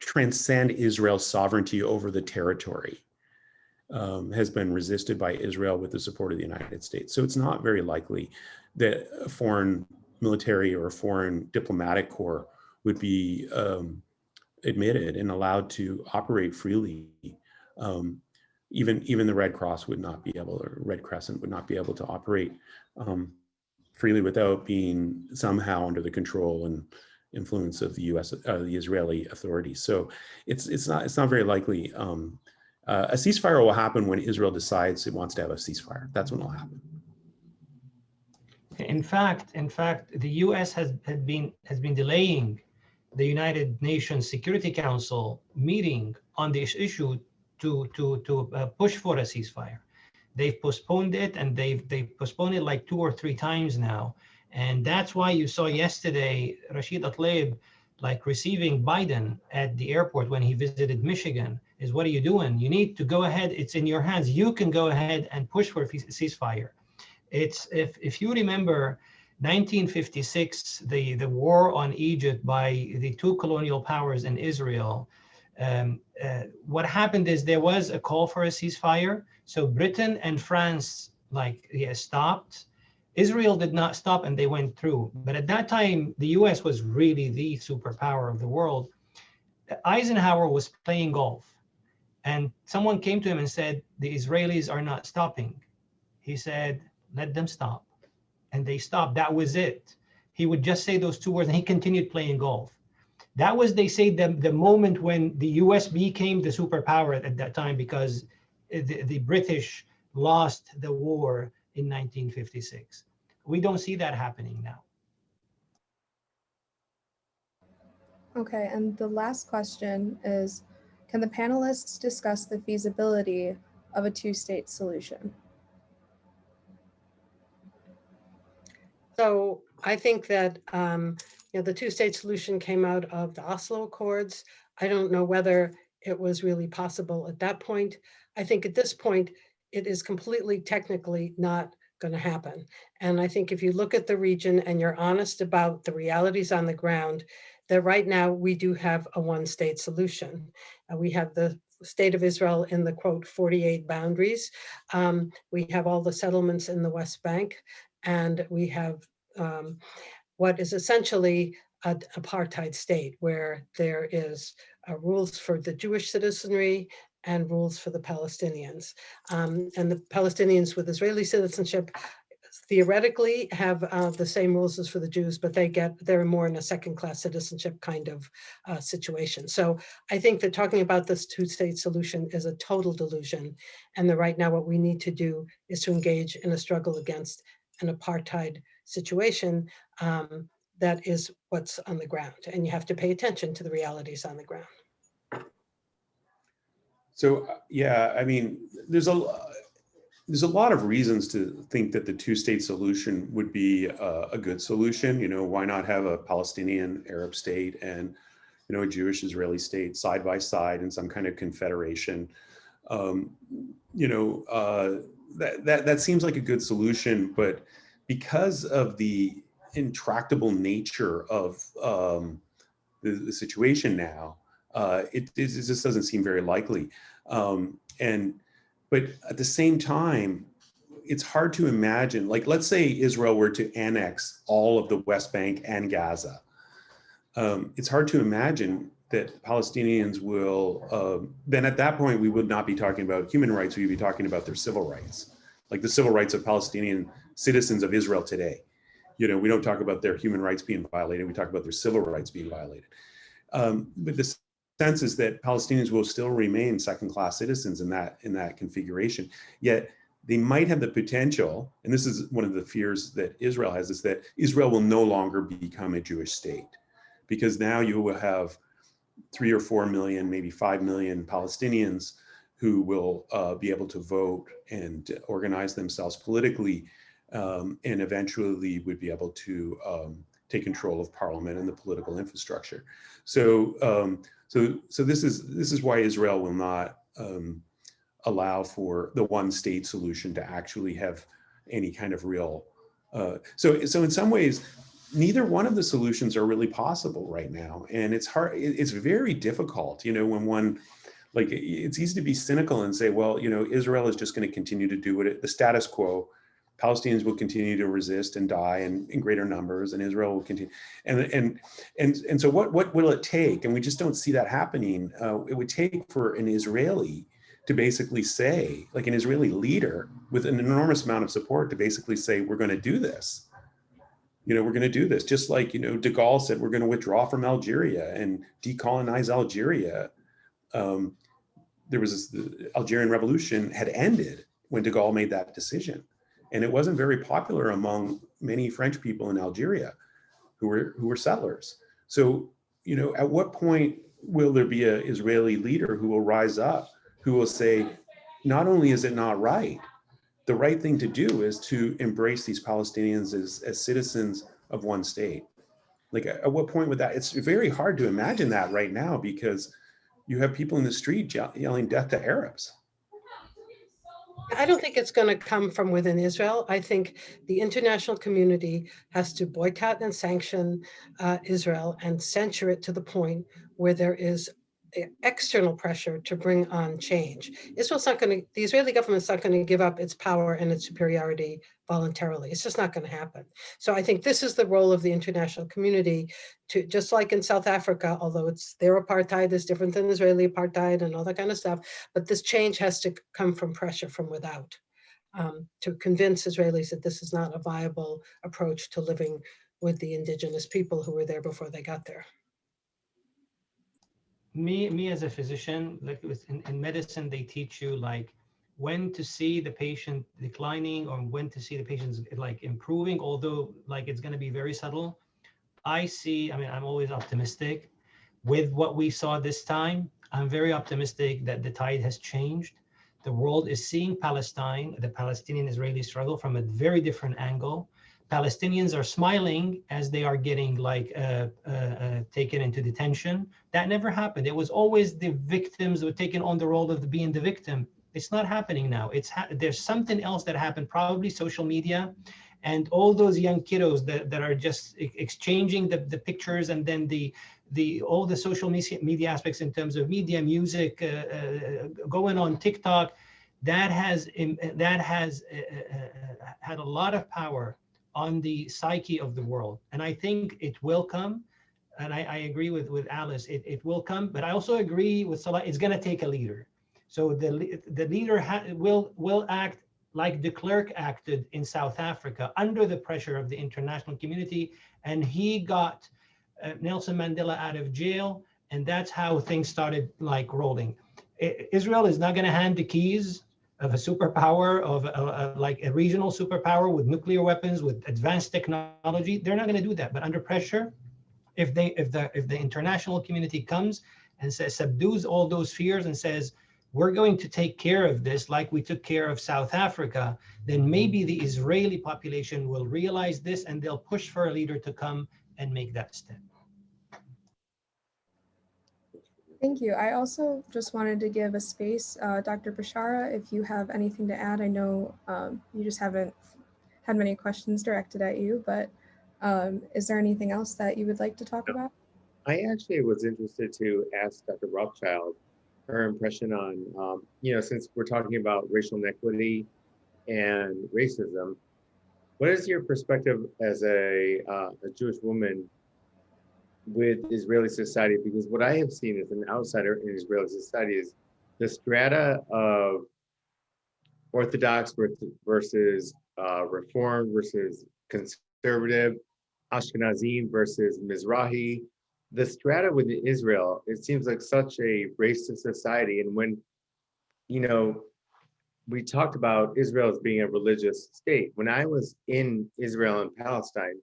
transcend Israel's sovereignty over the territory has been resisted by Israel with the support of the United States. So it's not very likely that a foreign military or a foreign diplomatic corps would be admitted and allowed to operate freely. Even the Red Cross would not be able, or Red Crescent would not be able to operate freely without being somehow under the control and influence of the U.S. The Israeli authorities. So it's not very likely. A ceasefire will happen when Israel decides it wants to have a ceasefire. That's when it'll happen. In fact, the U.S. has been delaying the United Nations Security Council meeting on this issue to push for a ceasefire. They've postponed it, and they've postponed it like 2 or 3 times now. And that's why you saw yesterday Rashid Tlaib like receiving Biden at the airport when he visited Michigan. Is, what are you doing? You need to go ahead. It's in your hands. You can go ahead and push for a ceasefire. It's, if you remember 1956, the war on Egypt by the 2 colonial powers in Israel, what happened is there was a call for a ceasefire. So Britain and France stopped. Israel did not stop, and they went through. But at that time, the US was really the superpower of the world. Eisenhower was playing golf, and someone came to him and said, the Israelis are not stopping. He said, let them stop. And they stopped. That was it. He would just say those 2 words, and he continued playing golf. That was, they say, the moment when the US became the superpower at that time, because the British lost the war in 1956. We don't see that happening now. Okay, and the last question is, can the panelists discuss the feasibility of a 2-state solution? So I think that the 2-state solution came out of the Oslo Accords. I don't know whether it was really possible at that point. I think at this point, it is completely technically not going to happen. And I think if you look at the region and you're honest about the realities on the ground, that right now we do have a 1-state solution. We have the state of Israel in the, quote, 48 boundaries. We have all the settlements in the West Bank, and we have what is essentially an apartheid state, where there is rules for the Jewish citizenry and rules for the Palestinians. And the Palestinians with Israeli citizenship theoretically have the same rules as for the Jews, but they're more in a 2nd-class citizenship kind of situation. So I think that talking about this 2-state solution is a total delusion, and that right now what we need to do is to engage in a struggle against an apartheid situation. That is what's on the ground, and you have to pay attention to the realities on the ground. So yeah, I mean, there's a lot of reasons to think that the 2-state solution would be a good solution. Why not have a Palestinian Arab state and a Jewish Israeli state side by side in some kind of confederation? That seems like a good solution, but because of the intractable nature of the situation now, it just doesn't seem very likely. But at the same time, it's hard to imagine, like, let's say Israel were to annex all of the West Bank and Gaza. It's hard to imagine that Palestinians will, then at that point, we would not be talking about human rights, we'd be talking about their civil rights, like the civil rights of Palestinian citizens of Israel today. We don't talk about their human rights being violated, we talk about their civil rights being violated. But the sense is that Palestinians will still remain 2nd-class citizens in that configuration, yet they might have the potential, and this is one of the fears that Israel has, is that Israel will no longer become a Jewish state, because now you will have 3 or 4 million, maybe 5 million Palestinians who will be able to vote and organize themselves politically, and eventually would be able to take control of parliament and the political infrastructure. So this is why Israel will not allow for the 1-state solution to actually have any kind of real. So in some ways, neither one of the solutions are really possible right now. And it's hard, it's very difficult, you know, when one, like, it's easy to be cynical and say, well, you know, Israel is just going to continue to do the status quo. Palestinians will continue to resist and die in greater numbers, and Israel will continue. And so what will it take? And we just don't see that happening. It would take for an Israeli to basically say, like an Israeli leader with an enormous amount of support, to basically say, we're going to do this. You know, we're going to do this. Just like, you know, de Gaulle said, we're going to withdraw from Algeria and decolonize Algeria. There was the Algerian Revolution had ended when de Gaulle made that decision. And it wasn't very popular among many French people in Algeria who were settlers. So, you know, at what point will there be an Israeli leader who will rise up, who will say, not only is it not right, the right thing to do is to embrace these Palestinians as citizens of one state. Like, at what point would that, it's very hard to imagine that right now, because you have people in the street yelling death to Arabs. I don't think it's going to come from within Israel. I think the international community has to boycott and sanction Israel and censure it to the point where there is external pressure to bring on change. Israel's not going to, the Israeli government's not going to give up its power and its superiority voluntarily. It's just not going to happen. So I think this is the role of the international community to, just like in South Africa, although it's their apartheid is different than Israeli apartheid and all that kind of stuff, but this change has to come from pressure from without to convince Israelis that this is not a viable approach to living with the indigenous people who were there before they got there. Me as a physician, like in medicine, they teach you like when to see the patient declining or when to see the patient's like improving, although like it's going to be very subtle. I mean, I'm always optimistic. With what we saw this time, I'm very optimistic that the tide has changed. The world is seeing Palestine, the Palestinian-Israeli struggle, from a very different angle. Palestinians are smiling as they are getting like taken into detention. That never happened. It was always the victims who were taken on the role of being the victim. It's not happening now. There's something else that happened, probably social media, and all those young kiddos that are just exchanging the pictures, and then all the social media aspects in terms of media, music, going on TikTok, that has had a lot of power on the psyche of the world. And I think it will come. And I agree with Alice, it will come. But I also agree with Salah, it's going to take a leader. So the leader will act like de Klerk acted in South Africa under the pressure of the international community. And he got Nelson Mandela out of jail. And that's how things started like rolling. Israel is not going to hand the keys of a superpower, of like a regional superpower with nuclear weapons, with advanced technology. They're not going to do that. But under pressure, if the international community comes and subdues all those fears and says, we're going to take care of this like we took care of South Africa, then maybe the Israeli population will realize this and they'll push for a leader to come and make that step. Thank you. I also just wanted to give a space, Dr. Beshara, if you have anything to add. I know you just haven't had many questions directed at you, but is there anything else that you would like to talk about? I actually was interested to ask Dr. Rothchild her impression on, since we're talking about racial inequity and racism, what is your perspective as a Jewish woman with Israeli society? Because what I have seen as an outsider in Israeli society is the strata of Orthodox versus Reform versus conservative, Ashkenazim versus Mizrahi. The strata within Israel, it seems like such a racist society. And when, we talked about Israel as being a religious state. When I was in Israel and Palestine,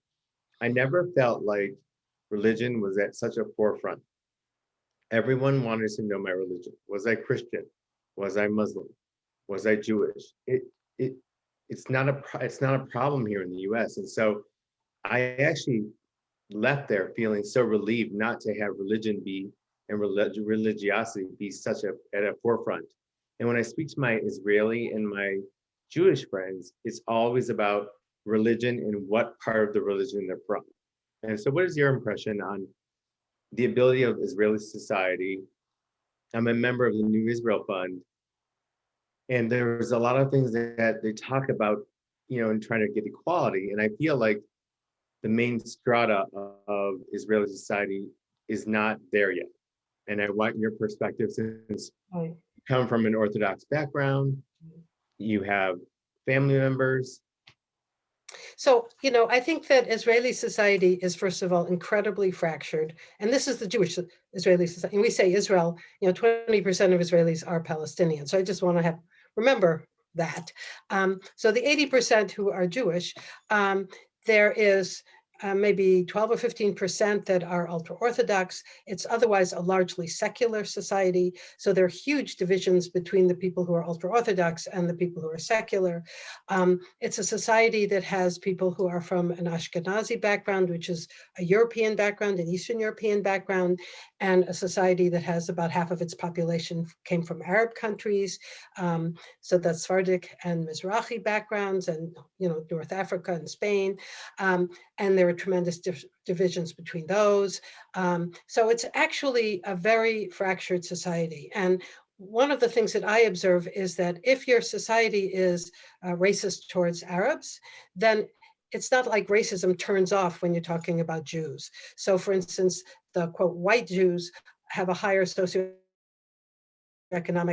I never felt like religion was at such a forefront. Everyone wanted to know my religion. Was I Christian? Was I Muslim? Was I Jewish? It's not a problem here in the U.S. And so I actually left there feeling so relieved not to have religion be and religiosity be such at a forefront. And when I speak to my Israeli and my Jewish friends, it's always about religion and what part of the religion they're from. And so what is your impression on the ability of Israeli society? I'm a member of the New Israel Fund, and there's a lot of things that they talk about, in trying to get equality. And I feel like the main strata of Israeli society is not there yet. And I want your perspective, since you come from an Orthodox background, you have family members. So, I think that Israeli society is, first of all, incredibly fractured. And this is the Jewish Israeli society. And we say Israel, 20% of Israelis are Palestinian. So I just want to remember that. So the 80% who are Jewish, there is maybe 12 or 15% that are ultra-Orthodox. It's otherwise a largely secular society. So there are huge divisions between the people who are ultra-Orthodox and the people who are secular. It's a society that has people who are from an Ashkenazi background, which is a European background, an Eastern European background, and a society that has about half of its population came from Arab countries. So that's Sephardic and Mizrahi backgrounds, and North Africa and Spain. And there are tremendous divisions between those. So it's actually a very fractured society. And one of the things that I observe is that if your society is racist towards Arabs, then it's not like racism turns off when you're talking about Jews. So for instance, the quote, white Jews have a higher socioeconomic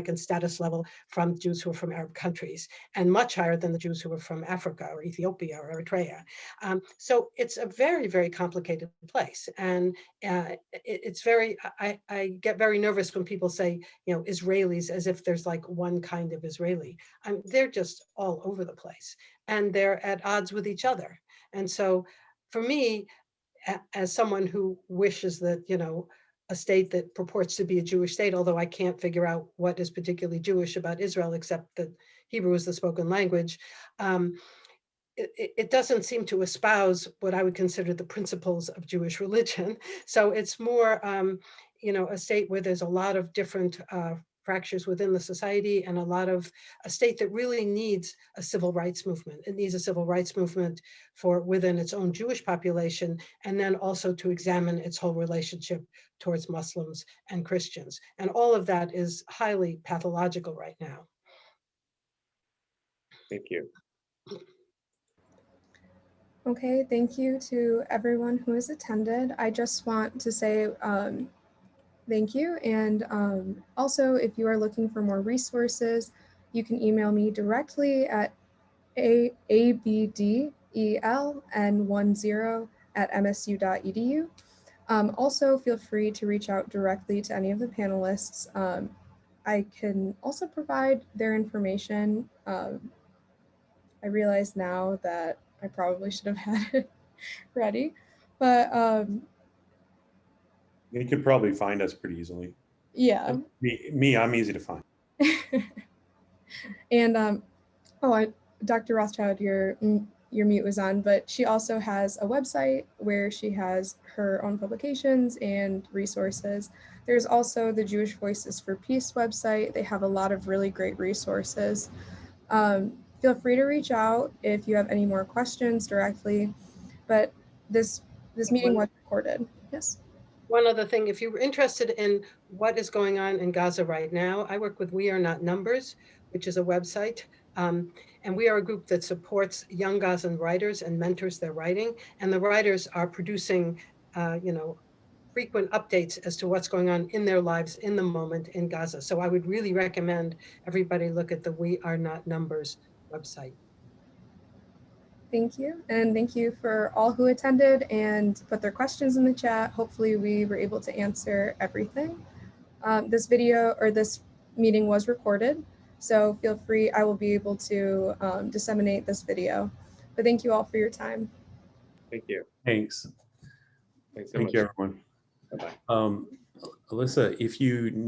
and status level from Jews who are from Arab countries, and much higher than the Jews who are from Africa or Ethiopia or Eritrea. So it's a very, very complicated place. And it's very, I get very nervous when people say, Israelis, as if there's like one kind of Israeli. They're just all over the place, and they're at odds with each other. And so for me, as someone who wishes that, a state that purports to be a Jewish state, although I can't figure out what is particularly Jewish about Israel, except that Hebrew is the spoken language. It doesn't seem to espouse what I would consider the principles of Jewish religion. So it's more, a state where there's a lot of different fractures within the society, and a state that really needs a civil rights movement. It needs a civil rights movement for within its own Jewish population, and then also to examine its whole relationship towards Muslims and Christians. And all of that is highly pathological right now. Thank you. Okay, thank you to everyone who has attended. I just want to say thank you. And also, if you are looking for more resources, you can email me directly at abdeln10@msu.edu. Also, feel free to reach out directly to any of the panelists. I can also provide their information. I realize now that I probably should have had it ready, but You could probably find us pretty easily. yeah. I'm easy to find. And Dr. Rothchild, your mute was on, but she also has a website where she has her own publications and resources. There's also the Jewish Voices for Peace website. They have a lot of really great resources. Feel free to reach out if you have any more questions directly, but this meeting was recorded. Yes. One other thing, if you're interested in what is going on in Gaza right now, I work with We Are Not Numbers, which is a website. And we are a group that supports young Gazan writers and mentors their writing. And the writers are producing, frequent updates as to what's going on in their lives in the moment in Gaza. So I would really recommend everybody look at the We Are Not Numbers website. Thank you. And thank you for all who attended and put their questions in the chat. Hopefully we were able to answer everything. This meeting was recorded, so feel free, I will be able to disseminate this video. But thank you all for your time. Thank you. Thanks. Thanks so Thank much. you, everyone. Bye-bye. Alyssa, if you